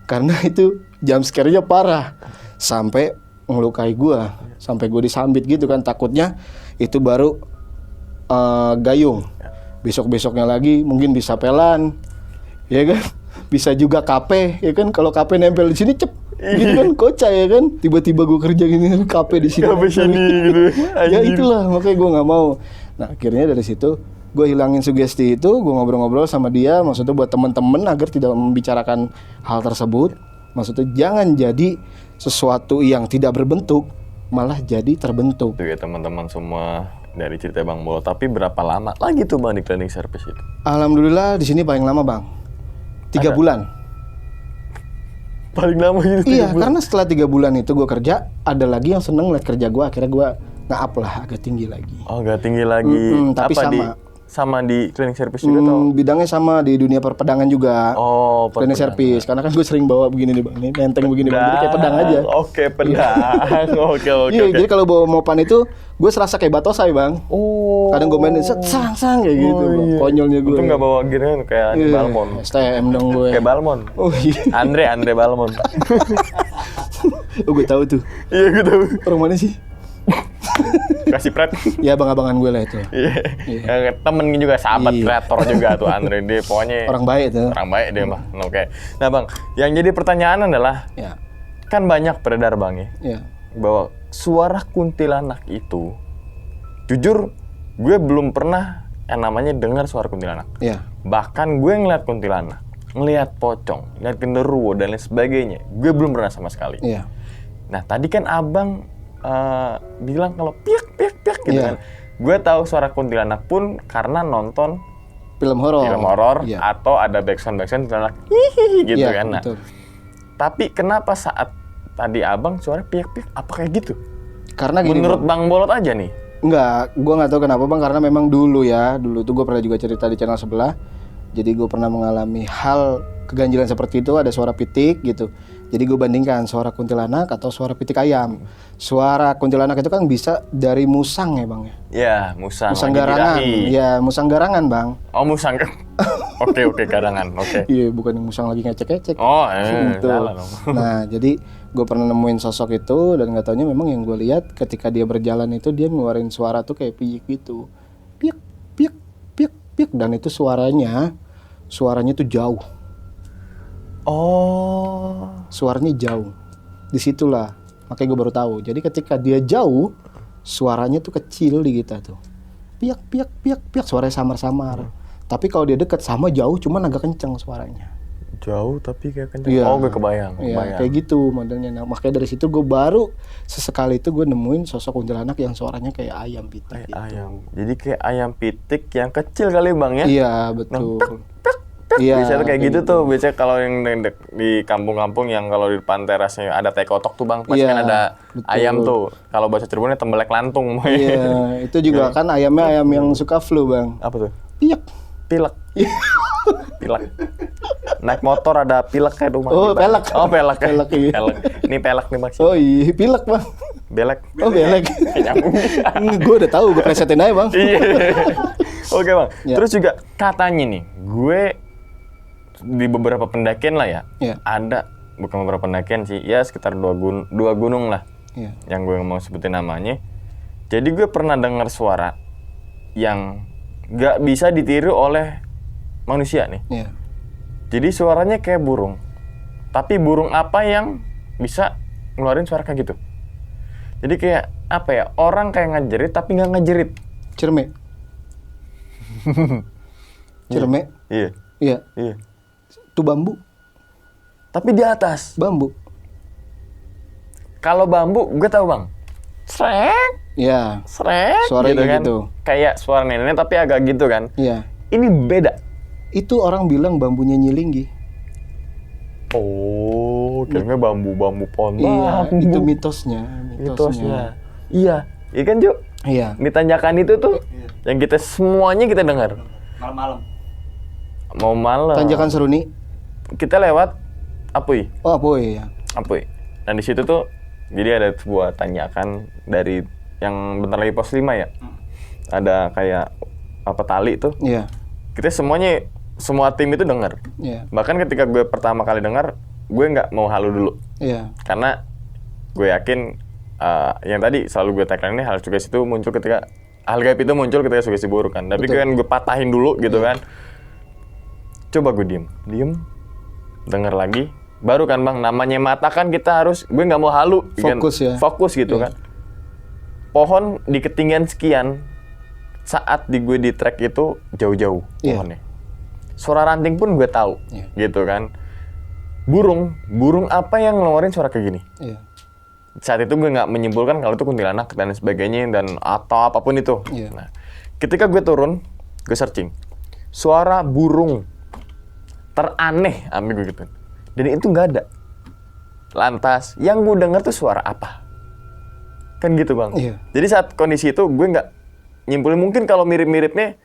Karena itu jump scare-nya parah. Sampai ngelukai gua, sampai gua disambit gitu kan, takutnya itu baru gayung. Besok-besoknya lagi mungkin bisa pelan. Ya kan? Bisa juga KP, ya kan? Kalau KP nempel di sini gitu kan, kocak ya kan? Tiba-tiba gue kerja gini KP di sini. KP sini gitu. Ya itulah, makanya gue nggak mau. Nah akhirnya dari situ gue hilangin sugesti itu, gue ngobrol-ngobrol sama dia, maksudnya buat temen-temen agar tidak membicarakan hal tersebut. Maksudnya jangan jadi sesuatu yang tidak berbentuk, malah jadi terbentuk. Tuh ya teman-teman semua, dari cerita Bang Bolo. Tapi berapa lama lagi tuh bang di cleaning service itu? Alhamdulillah di sini paling lama bang, 3 bulan. Paling lama gitu? Iya, karena setelah 3 bulan itu gue kerja, ada lagi yang seneng liat kerja gue, akhirnya gue nge-up lah agak tinggi lagi. Oh, agak tinggi lagi. Tapi apa sama di cleaning service juga tau? Bidangnya sama di dunia perpedangan juga. Oh, cleaning service. Karena kan gue sering bawa begini nih bang, ini nenteng begini bang, jadi kayak pedang aja. Oke, pedang. Oke. Iya, jadi kalau bawa mopan itu, gue serasa kayak batosai bang. Oh. Kadang gue main sang kayak gitu, bang. Konyolnya gue. Untung nggak bawa gini kayak Balmon. STM dong gue. Kayak Balmon. Oh iya. Andre Balmon. Oh gue tahu tuh. Iya gue tahu. Orang mana sih? Kasih pret. Ya abang-abangan gue lah itu. Iya. Temen juga, sahabat kreator juga tuh Andre. Dia pokoknya orang baik tuh. Orang baik dia mah. Oke. Nah bang, yang jadi pertanyaan adalah, kan banyak beredar bang ya, bahwa suara kuntilanak itu, jujur gue belum pernah yang namanya dengar suara kuntilanak. Bahkan gue ngeliat kuntilanak, ngeliat pocong, ngeliat genderuwo dan lain sebagainya, gue belum pernah sama sekali. Nah tadi kan abang bilang kalau piak gitu kan. Gue tahu suara kuntilanak pun karena nonton film horor atau ada backsound kuntilanak hihihi gitu kan. Nah, betul. Tapi kenapa saat tadi abang suara piak apa kayak gitu? Karena gini, menurut Bang Bolot aja nih. Enggak, gue nggak tahu kenapa bang, karena memang dulu tuh gue pernah juga cerita di channel sebelah. Jadi gue pernah mengalami hal keganjilan seperti itu, ada suara pitik gitu. Jadi gue bandingkan suara kuntilanak atau suara pitik ayam. Suara kuntilanak itu kan bisa dari musang ya bang ya. Ya, musang. Musang lagi garangan. birahi. Ya musang garangan bang. Oh, musang. Oke, garangan. Oke. Iya bukan yang musang lagi ngecek-ngecek. Oh, Gitu. salah dong. Nah jadi gue pernah nemuin sosok itu dan nggak taunya memang yang gue lihat ketika dia berjalan itu dia ngeluarin suara tuh kayak piyik gitu. Piyik, piyik, piyik, piyik. Dan itu suaranya tuh jauh. Oh. Suaranya jauh. Disitulah makanya gue baru tahu. Jadi ketika dia jauh, suaranya tuh kecil di kita tuh. Piak piak piak piak, suaranya samar-samar. Tapi kalau dia dekat sama jauh, cuman agak kencang suaranya. Jauh tapi kayak kencang. Iya. Oh, gue kebayang. Iya, kayak gitu modelnya. Nah, makanya dari situ gue baru sesekali itu gue nemuin sosok kuntilanak yang suaranya kayak ayam pitik. Kayak Gitu. ayam. Jadi kayak ayam pitik yang kecil kali bang ya? Iya betul. Iya. Biasanya tuh kayak gitu tuh. Biasanya kalau yang di kampung-kampung yang kalau di depan terasnya ada teh kotok tuh bang, pasti Iya, kan ada betul. ayam tuh. Kalau bahasa Cirebonnya tembelek lantung. Iya, itu juga kan ayamnya ayam yang suka flu bang. Apa tuh? Piak. Pilek. Pilek. Naik motor ada pilek kayak rumah. Oh, pelek. Oh, pelek. Pelek, iya. Pelek. Ini pelek nih Mas. Oh iya, pilek bang. Belek. Oh belek. Nyambung. Gue udah tahu, gue presetin aja bang. Iya. Oke bang. Ya. Terus juga katanya nih, gue di beberapa pendakian lah ya, Ya. ada bukan beberapa pendakian sih, ya sekitar dua gunung lah, Iya. yang gue mau sebutin namanya. Jadi gue pernah dengar suara yang nggak bisa ditiru oleh manusia nih. Iya. Jadi suaranya kayak burung, tapi burung apa yang bisa ngeluarin suara kayak gitu? Jadi kayak apa ya? Orang kayak ngejerit tapi nggak ngejerit. Cerme. Cerme. Iya, Iya. iya. Itu bambu. Tapi di atas. Bambu. Kalau bambu, gue tahu bang. Srek, Iya. srek, Suaranya gitu kan. gitu. Kayak suara nenek tapi agak gitu kan. Iya. Ini beda. Itu orang bilang bambunya nyilinggi. Oh, kayaknya bambu pohon Iya. bambu. Itu mitosnya. Mitosnya. Iya, iya kan Ju? Iya. Di tanjakan itu tuh, yang kita semuanya kita dengar. Malam-malam. Mau malam. Tanjakan Seruni. Kita lewat Apuy. Oh apa ya? Apuy. Nah di situ tuh, jadi ada sebuah tanjakan dari yang bentar lagi pos 5 ya. Ada kayak apa tali tuh. Iya. Kita semuanya, semua tim itu dengar. Iya. Bahkan ketika gue pertama kali dengar, gue nggak mau halu dulu. Iya. Karena gue yakin yang tadi selalu gue tagline ini hal sugesti itu muncul ketika hal gaib itu muncul ketika sugesti buruk kan. Tapi Betul. kan gue patahin dulu gitu kan. Coba gue diem, denger lagi. Baru kan bang, namanya mata kan kita harus, gue nggak mau halu. Fokus kan, ya. Fokus gitu Iya. kan. Pohon di ketinggian sekian, saat gue di track itu jauh-jauh Iya. pohonnya. Suara ranting pun gue tahu, Iya. gitu kan. Burung apa yang ngeluarin suara kayak gini? Iya. Saat itu gue nggak menyimpulkan kalau itu kuntilanak dan sebagainya dan atau apapun itu. Iya. Nah, ketika gue turun, gue searching suara burung teraneh, ambil gue gitu. Dan itu nggak ada. Lantas, yang gue dengar tuh suara apa? Kan gitu bang. Iya. Jadi saat kondisi itu gue nggak nyimpulin, mungkin kalau mirip-miripnya,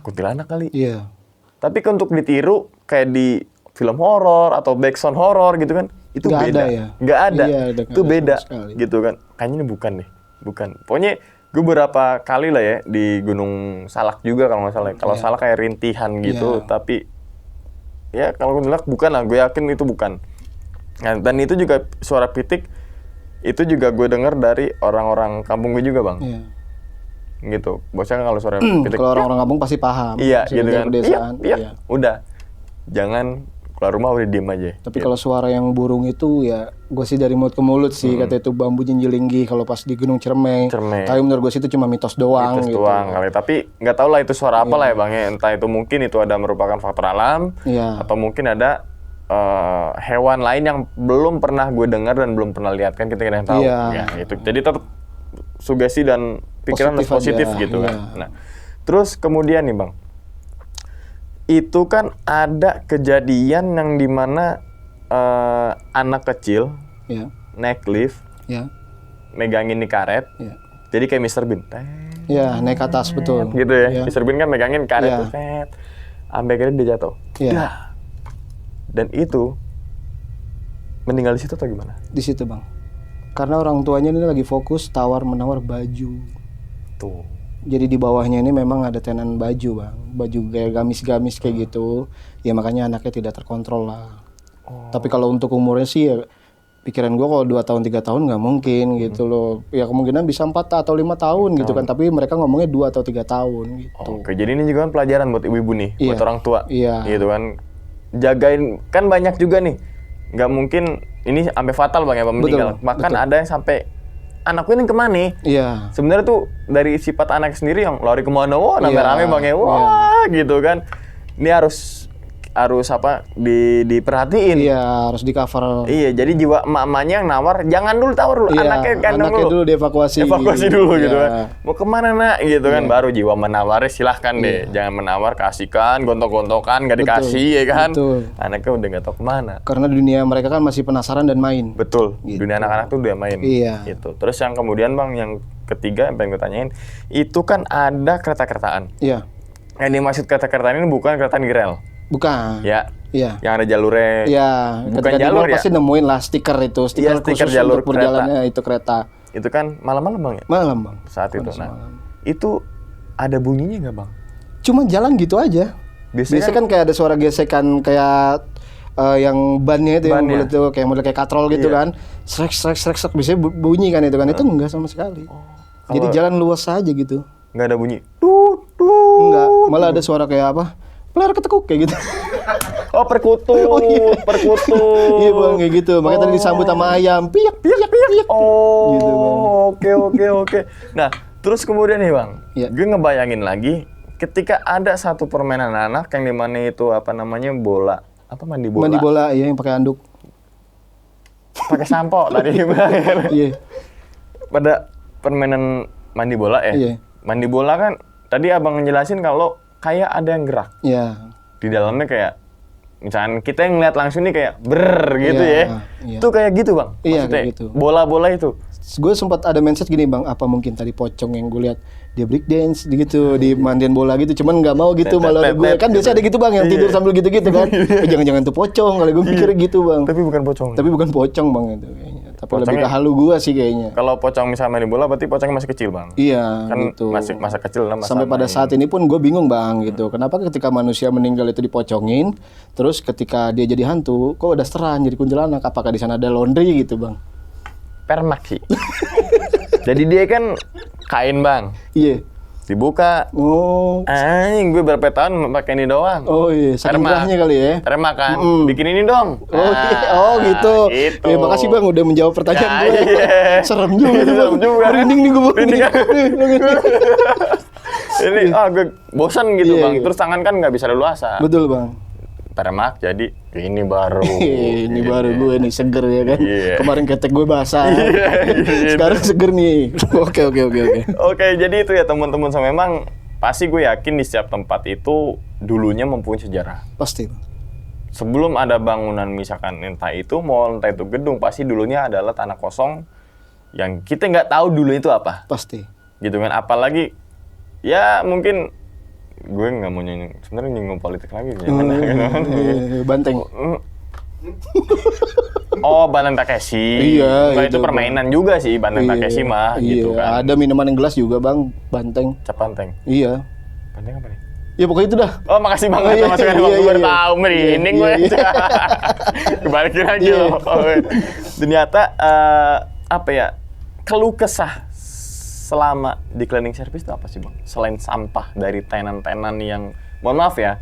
kuntilanak kali. Iya. Tapi untuk ditiru kayak di film horor atau backsound horor gitu kan, itu Nggak beda. ada ya? Nggak ada. Iya, udah Itu nggak ada beda sama sekali. gitu kan. Kayaknya ini bukan deh. Bukan. Pokoknya gue beberapa kali lah ya di Gunung Salak juga kalau nggak salah. Kalau Iya. Salak kayak rintihan gitu, Iya. tapi ya kalau kuntilanak bukan lah. Gue yakin itu bukan. Nah, dan itu juga suara pitik itu juga gue dengar dari orang-orang kampung gue juga bang. Iya. Gitu. Bosnya kalau suara pitik. Kalau orang-orang kampung pasti paham. Iya Maksudnya gitu dari kan. Pedesaan. Iya. Udah. Jangan keluar rumah udah diem aja. Tapi kalau suara yang burung itu ya gue sih dari mulut ke mulut sih kata itu bambu nyilinggi kalau pas di Gunung Ciremai. Ciremai. Tapi menurut gue sih itu cuma mitos doang Mitos gitu. doang kali. Tapi nggak tahu lah itu suara apa lah ya bang ya. Entah itu mungkin itu ada merupakan faktor alam. Iya. Atau mungkin ada hewan lain yang belum pernah gue dengar dan belum pernah lihat kan kita yang tahu. Iya. Ya, itu. Jadi tetap sugesti dan pikiran harus positif aja, gitu iya. kan. Nah, terus kemudian nih bang. Itu kan ada kejadian yang dimana anak kecil Iya. naik lift, Iya. megangin di karet. Iya. Jadi kayak Mr. Bean. Iya, naik ke atas betul. Gitu ya. Iya. Mr. Bean kan megangin karet Iya. tuh, set. Sampai akhirnya dia jatuh. Iya. Dah. Dan itu meninggal di situ atau gimana? Di situ bang. Karena orang tuanya ini lagi fokus tawar-menawar baju. Tuh. Jadi di bawahnya ini memang ada tenan baju bang. Baju kayak gamis-gamis kayak gitu. Ya makanya anaknya tidak terkontrol lah. Tapi kalau untuk umurnya sih ya pikiran gue kalau 2 tahun 3 tahun nggak mungkin gitu loh. Ya kemungkinan bisa 4 atau 5 tahun gitu kan. Tapi mereka ngomongnya 2 atau 3 tahun gitu. Oke, jadi ini juga kan pelajaran buat ibu-ibu nih, buat Iya. orang tua. Iya. Gitu kan. Jagain, kan banyak juga nih. Nggak mungkin ini sampai fatal bang ya, meninggal. Bahkan betul. ada yang sampai anakku ini kemana? Iya. Sebenarnya tuh dari sifat anak sendiri yang lari kemana, wah Iya, rame-rame bang ya, wah gitu kan. Ini harus apa diperhatiin. Iya harus di cover. Iya, jadi jiwa emak-emaknya yang nawar, jangan dulu tawar dulu, Iya, anaknya kandang anaknya dulu dievakuasi. Evakuasi dulu gitu Iya. kan. Mau kemana nak gitu kan, baru jiwa menawarnya silahkan deh. Jangan menawar, kasihkan, gontok-gontokan, nggak dikasih ya kan. betul. Anaknya udah nggak tahu kemana. Karena dunia mereka kan masih penasaran dan main. Betul, Gitu. dunia anak-anak tuh udah main. Iya. Gitu. Terus yang kemudian bang, yang ketiga yang pengen gue tanyain, itu kan ada kereta-keretaan. Iya. Yang dimaksud kereta-keretaan ini bukan kereta di rel. Bukan. Ya, Iya. yang ada jalurnya. Iya. Bukan Ketika di jalur mall ya? pasti nemuin lah stiker itu, stiker Iya, stiker khusus jalur untuk perjalanannya itu kereta. Itu kan malam-malam bang ya? Malam bang. Saat itu. Kondisi Nah, malam. itu ada bunyinya nggak bang? Cuma jalan gitu aja. Biasanya kan kayak ada suara gesekan kayak yang bannya itu yang Bannya. bulat tuh kayak model kayak katrol gitu Iya. kan. Srek srek srek srek biasanya bunyi kan itu kan. Itu enggak sama sekali. Jadi jalan luas aja gitu. Nggak ada bunyi. Tut, tut. Enggak, malah ada suara kayak apa? Peler ketekuk kayak gitu. Oh, perkutut. Perkutut. Iya bang kayak gitu. Makanya tadi disambut sama ayam. Piyak piyak piyak. Oh, Gitu, Bang. oke. Nah, terus kemudian nih bang, Iya. gue ngebayangin lagi ketika ada satu permainan anak yang dimana itu apa namanya bola, apa mandi bola, Mandi bola iya yang pakai anduk. pakai sampo tadi bang. Iya. Pada permainan mandi bola ya, Iya. mandi bola kan tadi abang ngejelasin kalau kayak ada yang gerak Iya. di dalamnya kayak misalkan kita yang ngeliat langsung nih kayak ber gitu Iya, ya, iya. itu kayak gitu bang, Iya, maksudnya kayak gitu. bola-bola itu. Gue sempat ada mindset gini bang, apa mungkin tadi pocong yang gue lihat dia break dance gitu di mandian bola gitu, cuman nggak mau gitu malah gue kan biasa ada gitu bang yang tidur sambil gitu-gitu kan. Jangan-jangan tuh pocong kali gue pikir gitu bang. Tapi bukan pocong. Tapi bukan pocong bang itu kayaknya. Tapi lebih Pocongnya- ke halu gue sih kayaknya. Kalau pocong misalnya main bola berarti pocongnya masih kecil bang. Iya Kan gitu. masih masa kecil lah masa Sampai pada main. saat ini pun gue bingung bang gitu. Kenapa ketika manusia meninggal itu dipocongin, terus ketika dia jadi hantu, kok udah seran jadi kuntilanak? Apakah di sana ada laundry gitu bang? Permak sih. Jadi dia kan kain bang, Iya. dibuka. Oh. Anjing gue berapa tahun pakai ini doang. Oh iya. Saking Permak. gerahnya kali ya. Permak kan, Mm-mm. bikin ini dong. Oh, gitu. Gitu. Ya, makasih bang udah menjawab pertanyaan Ya, gue. iya. Serem juga. tuh, Serem Bang. juga. Merinding nih gue. Merinding kan? Ini gue bosan gitu Iya, bang. iya. Terus tangan kan nggak bisa leluasa. Betul bang. Permak jadi ini baru. Ini baru gue nih seger ya kan. Iya. Kemarin ketek gue basah. Iya. Sekarang seger nih. Oke. Oke, jadi itu ya teman-teman. So, memang pasti gue yakin di setiap tempat itu dulunya mempunyai sejarah. Pasti bang. Sebelum ada bangunan misalkan entah itu mall, entah itu gedung, pasti dulunya adalah tanah kosong yang kita nggak tahu dulu itu apa. Pasti. Gitu kan, apalagi ya mungkin gue nggak mau sebenarnya nyinggung politik lagi jangan Banteng. Oh, Banteng Takeshi. Iya, Nah, itu itu, permainan juga sih Banteng Takeshi mah gitu Iya. kan. Ada minuman yang gelas juga bang. Banteng. Cap banteng. Iya. Banteng apa nih? Ya pokoknya itu dah. Oh, makasih banget Iya, masukan iya, gue iya, baru iya. tahu merinding gue. Iya, iya. Kebalikin lagi Iya. loh. Ternyata apa ya? Keluh kesah selama di cleaning service itu apa sih, Bang? Selain sampah dari tenan-tenan yang mohon maaf ya.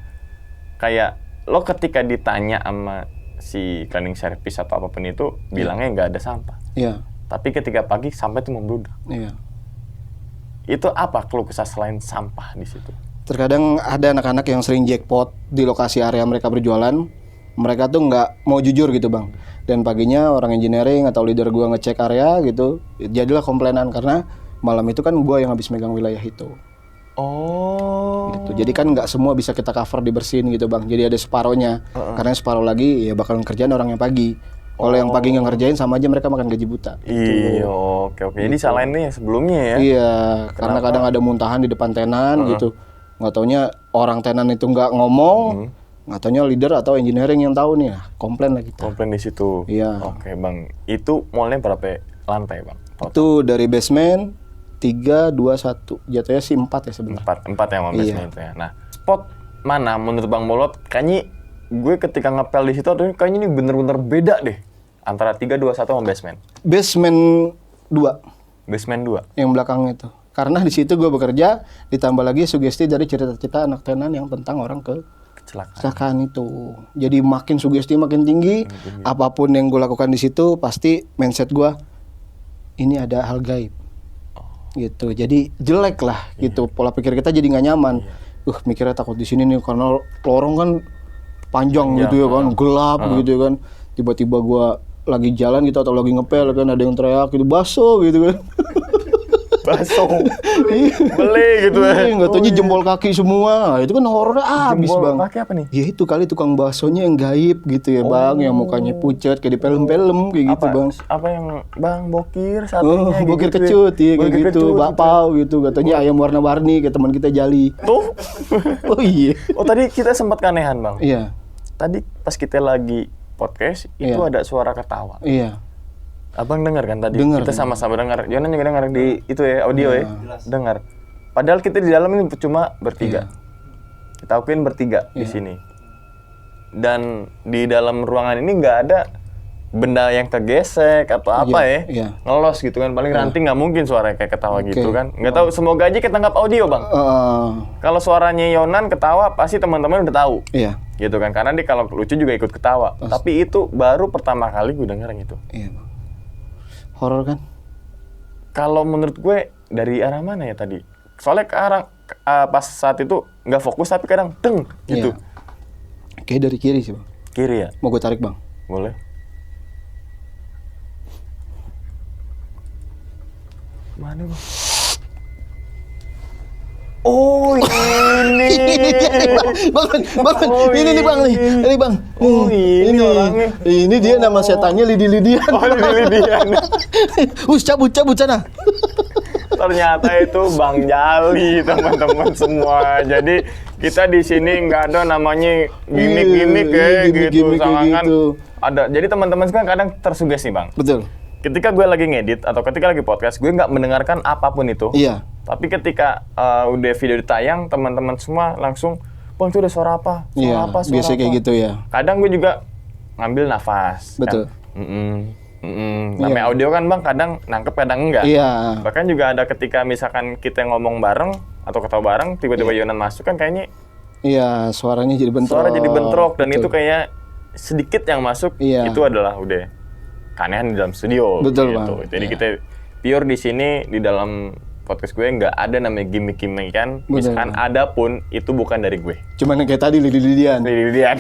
Kayak lo ketika ditanya sama si cleaning service atau apapun itu bilangnya nggak ada sampah. Iya. Tapi ketika pagi sampah itu membludak. Iya. Itu apa keluh kesah selain sampah di situ? Terkadang ada anak-anak yang sering jackpot di lokasi area mereka berjualan. Mereka tuh nggak mau jujur gitu bang. Dan paginya orang engineering atau leader gua ngecek area gitu, jadilah komplainan karena malam itu kan gua yang habis megang wilayah itu. Oh. Gitu. Jadi kan nggak semua bisa kita cover dibersihin gitu bang. Jadi ada separohnya. Karena separuh lagi ya bakalan kerjaan orang yang pagi. Kalau yang pagi nggak ngerjain sama aja mereka makan gaji buta. Iya, oke. Jadi salahin nih yang sebelumnya ya. Iya, karena kadang ada muntahan di depan tenan gitu. Nggak taunya orang tenan itu nggak ngomong, Nggak taunya leader atau engineering yang tahu nih, komplain lah kita. Komplain di situ. Iya. Oke bang, itu mallnya berapa lantai bang? Itu dari basement 3, 2, 1. Jatuhnya sih 4 ya sebenarnya. Empat yang mau basement itu ya. Nah, spot mana menurut Bang Bolot? Kayaknya gue ketika ngepel di situ, kayaknya ini bener-bener beda deh antara 3, 2, 1 sama basement. Basement 2 Basement 2. yang belakang itu. Karena di situ gue bekerja, ditambah lagi sugesti dari cerita-cerita anak tenan yang tentang orang kecelakaan itu. Jadi makin sugesti makin tinggi, apapun yang gue lakukan di situ pasti mindset gue ini ada hal gaib. Gitu. Jadi jelek lah gitu. Pola pikir kita jadi nggak nyaman. Mikirnya takut di sini nih karena lorong kan panjang gitu ya kan, gelap gitu ya kan. Tiba-tiba gua lagi jalan gitu atau lagi ngepel kan ada yang teriak gitu, baso gitu kan. Baso. Beli gitu ya. Nggak taunya jempol kaki semua. Itu kan horornya abis bang. Jempol kaki apa nih? Ya itu kali tukang baksonya yang gaib gitu ya bang, yang mukanya pucat kayak di film-film kayak gitu bang. Apa yang bang bokir satenya Bokir gitu kecut ya, kayak Bokir gitu, kecut, bakpao gitu. Katanya ayam warna-warni kayak teman kita Jali. Tuh. Oh iya. Oh tadi kita sempat keanehan bang. Iya. Tadi pas kita lagi podcast itu ada suara ketawa. Iya. Abang dengar kan tadi? Dengar, Kita sama-sama dengar. Yonan juga dengar di itu ya audio ya. Dengar. Padahal kita di dalam ini cuma bertiga. Kita akuin bertiga di sini. Dan di dalam ruangan ini nggak ada benda yang kegesek atau apa Iya. ngelos gitu kan. Paling ranting nggak mungkin suaranya kayak ketawa gitu kan. Nggak tahu, semoga aja ketangkap audio bang. Kalau suaranya Yonan ketawa pasti teman-teman udah tahu. Iya. Gitu kan, karena dia kalau lucu juga ikut ketawa. Tapi itu baru pertama kali gue denger yang itu. Iya bang. Horor kan? Kalau menurut gue dari arah mana ya tadi? Soalnya ke arah pas saat itu nggak fokus tapi kadang teng gitu. Iya. Kayak dari kiri sih bang. Kiri ya? Mau gue tarik bang? Boleh. Mana bang? Oh ini. Bang, ini nih bang nih, ini bang. Oh ini orangnya. Ini dia nama setannya Lidi-Lidian. Oh Lidi-Lidian. Cabut sana. Ternyata itu Bang Jali teman-teman semua. Jadi kita di sini nggak ada namanya gimmick-gimmick gitu, sangan gitu. Ada. Jadi teman-teman sekarang kadang tersugesti bang. Betul. Ketika gue lagi ngedit atau ketika lagi podcast, gue nggak mendengarkan apapun itu. Iya. Tapi ketika udah video ditayang, teman-teman semua langsung, bang itu ada suara apa? Iya. Biasa kayak gitu ya. Kadang gue juga ngambil nafas. Betul. Kan? Namanya audio kan bang, kadang nangkep kadang enggak. Iya. Bahkan juga ada ketika misalkan kita ngomong bareng atau ketawa bareng, tiba-tiba Yonan masuk kan kayaknya Iya, suaranya jadi bentrok. suara jadi bentrok dan Betul. itu kayak sedikit yang masuk itu adalah udah keanehan di dalam studio. Betul, gitu. Bang. Jadi Iya. kita pure di sini di dalam podcast gue nggak ada namanya gimmick-gimmickan. Misalkan ada pun itu bukan dari gue. Cuman yang kayak tadi Lidi-Lidian. Lidi-Lidian.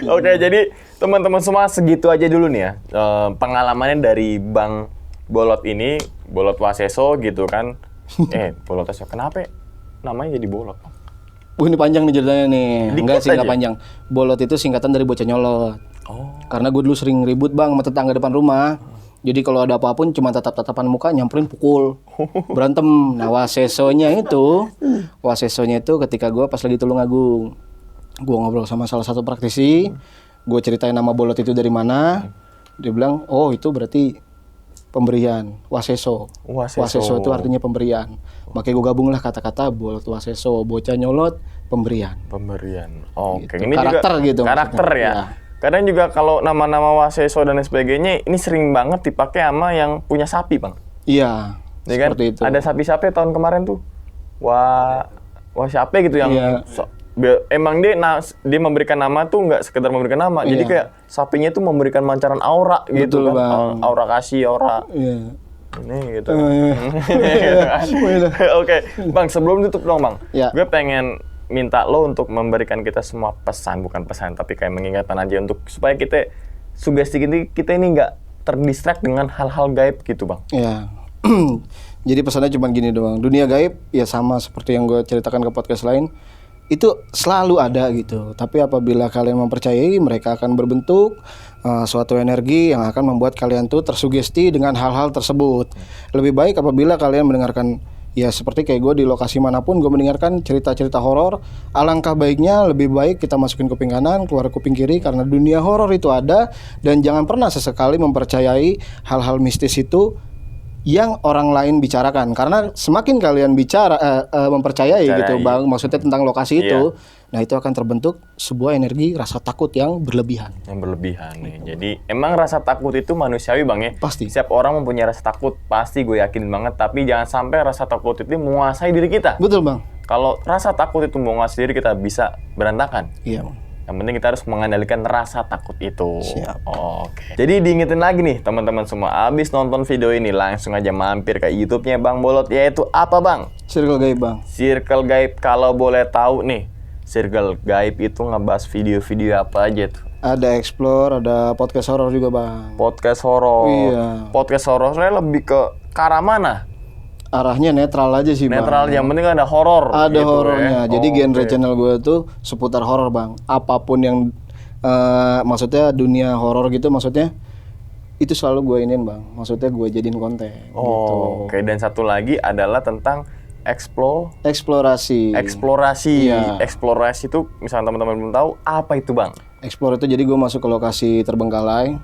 Oke, jadi teman-teman semua segitu aja dulu nih ya pengalamannya dari Bang Bolot ini, Bolot Waseso gitu kan. Bolot Waseso, kenapa namanya jadi Bolot? Ini panjang nih ceritanya nih. Dikit Enggak sih, enggak aja. panjang. Bolot itu singkatan dari bocah nyolot. Oh. Karena gue dulu sering ribut bang sama tetangga depan rumah. Jadi kalau ada apapun cuma tatap-tatapan muka, nyamperin pukul. Berantem. Nah wasesonya itu ketika gue pas lagi Tulungagung. Gue ngobrol sama salah satu praktisi. Gue ceritain nama Bolot itu dari mana. Dia bilang, oh itu berarti pemberian, waseso. Waseso itu artinya pemberian. Makanya gue gabunglah kata-kata Bolot Waseso, bocah nyolot, pemberian. Pemberian. Oke, Gitu. ini Karakter juga gitu karakter maksudnya. ya. Ya. Kadang juga kalau nama-nama Waseso dan sebagainya ini sering banget dipakai sama yang punya sapi, Bang. Iya, Ya kan? seperti itu. Ada sapi-sapi tahun kemarin tuh. Wah siapa gitu yang Iya. emang dia memberikan nama tuh nggak sekedar memberikan nama. Jadi Iya. kayak sapinya tuh memberikan pancaran aura gitu Betul, kan. Bang. Aura kasih, aura Iya. ini gitu. Iya. Oke, Bang, sebelum tutup dong, Bang. Ya. Gue pengen minta lo untuk memberikan kita semua pesan, bukan pesan, tapi kayak mengingatkan aja untuk supaya kita sugesti kita ini nggak terdistract dengan hal-hal gaib gitu, Bang. Iya. Jadi pesannya cuma gini doang. Dunia gaib ya sama seperti yang gue ceritakan ke podcast lain. Itu selalu ada gitu. Tapi apabila kalian mempercayai, mereka akan berbentuk suatu energi yang akan membuat kalian tuh tersugesti dengan hal-hal tersebut. Lebih baik apabila kalian mendengarkan Ya seperti kayak gue di lokasi manapun gue mendengarkan cerita-cerita horor, alangkah baiknya lebih baik kita masukin kuping kanan, keluar kuping kiri, karena dunia horor itu ada. Dan jangan pernah sesekali mempercayai hal-hal mistis itu yang orang lain bicarakan, karena semakin kalian mempercayai gitu bang, maksudnya tentang lokasi itu, nah itu akan terbentuk sebuah energi rasa takut yang berlebihan. Nih. Jadi emang rasa takut itu manusiawi bang ya. Pasti. Setiap orang mempunyai rasa takut, pasti gue yakin banget. Tapi jangan sampai rasa takut itu menguasai diri kita. Betul bang. Kalau rasa takut itu menguasai diri kita, bisa berantakan. Iya bang. Yang penting kita harus mengendalikan rasa takut itu. Siap. Oke. Jadi diingetin lagi nih teman-teman semua, abis nonton video ini langsung aja mampir ke YouTube-nya Bang Bolot, yaitu apa bang? Circle Gaib bang. Circle Gaib. Kalau boleh tahu nih, Circle Gaib itu ngebahas video-video apa aja tuh? Ada explore, ada podcast horor juga bang. Podcast horor. Iya. Podcast horornya lebih ke arah mana? Arahnya netral aja sih bang. Netral, yang penting ada horor. Ada gitu horornya. Ya. Jadi genre channel gue tuh seputar horor bang. Apapun yang maksudnya dunia horor gitu, maksudnya itu selalu gue inin bang. Maksudnya gue jadiin konten. Gitu. Oke. Dan satu lagi adalah tentang Eksplorasi. Iya. Eksplorasi itu misalnya teman-teman belum tahu apa itu bang? Explore itu jadi gue masuk ke lokasi terbengkalai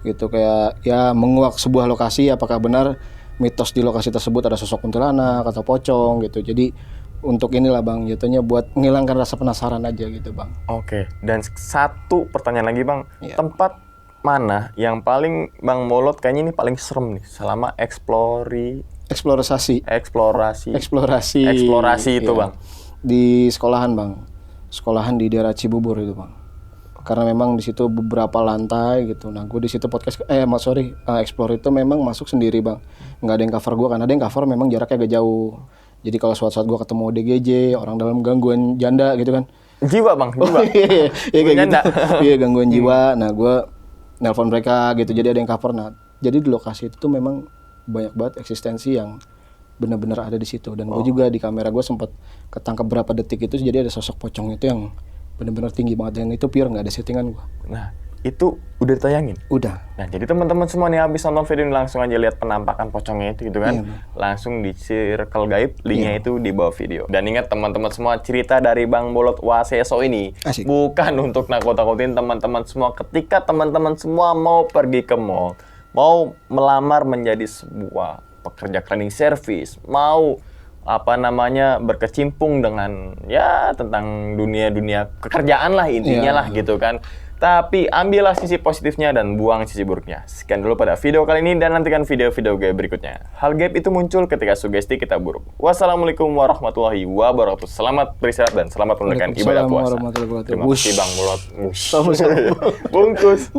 gitu, kayak ya menguak sebuah lokasi, apakah benar mitos di lokasi tersebut ada sosok kuntilanak atau pocong gitu. Jadi untuk inilah bang, jatuhnya buat menghilangkan rasa penasaran aja gitu bang. Oke. Dan satu pertanyaan lagi bang, Iya. tempat mana yang paling Bang Bolot kayaknya ini paling serem nih selama Eksplorasi itu iya. bang? Di sekolahan bang, sekolahan di daerah Cibubur itu bang. Karena memang di situ beberapa lantai gitu. Nah gue di situ explore itu memang masuk sendiri bang. Nggak ada yang cover gue, karena ada yang cover memang jaraknya agak jauh. Jadi kalau suatu saat gue ketemu DGJ, orang dalam gangguan janda gitu kan. Jiwa bang, jiwa. Iya kayak Janda. gitu. Iya gangguan jiwa. Nah gue nelpon mereka gitu. Jadi ada yang cover. Nah jadi di lokasi itu tuh memang banyak banget eksistensi yang benar-benar ada di situ. Dan gue juga di kamera gue sempat ketangkep berapa detik itu. Jadi ada sosok pocong itu yang benar-benar tinggi banget, dan itu pure nggak ada settingan gue. Nah itu udah ditayangin? Udah. Nah jadi teman-teman semua nih habis nonton video ini langsung aja lihat penampakan pocongnya itu gitu kan. Iya, langsung di Circle Gaib, linknya itu di bawah video. Dan ingat teman-teman semua, cerita dari Bang Bolot Waseso ini Asik. bukan untuk nakut-nakutin teman-teman semua. Ketika teman-teman semua mau pergi ke mall, mau melamar menjadi sebuah pekerja cleaning service, mau berkecimpung dengan ya tentang dunia pekerjaan lah intinya lah gitu kan. Tapi ambillah sisi positifnya dan buang sisi buruknya. Sekian dulu pada video kali ini, dan nantikan video-video gaib berikutnya. Hal gaib itu muncul ketika sugesti kita buruk. Wassalamualaikum warahmatullahi wabarakatuh. Selamat beristirahat dan selamat menunaikan ibadah puasa. Warahmatullahi wabarakatuh. Terima kasih Bang Bolot. Sama-sama. Bungkus.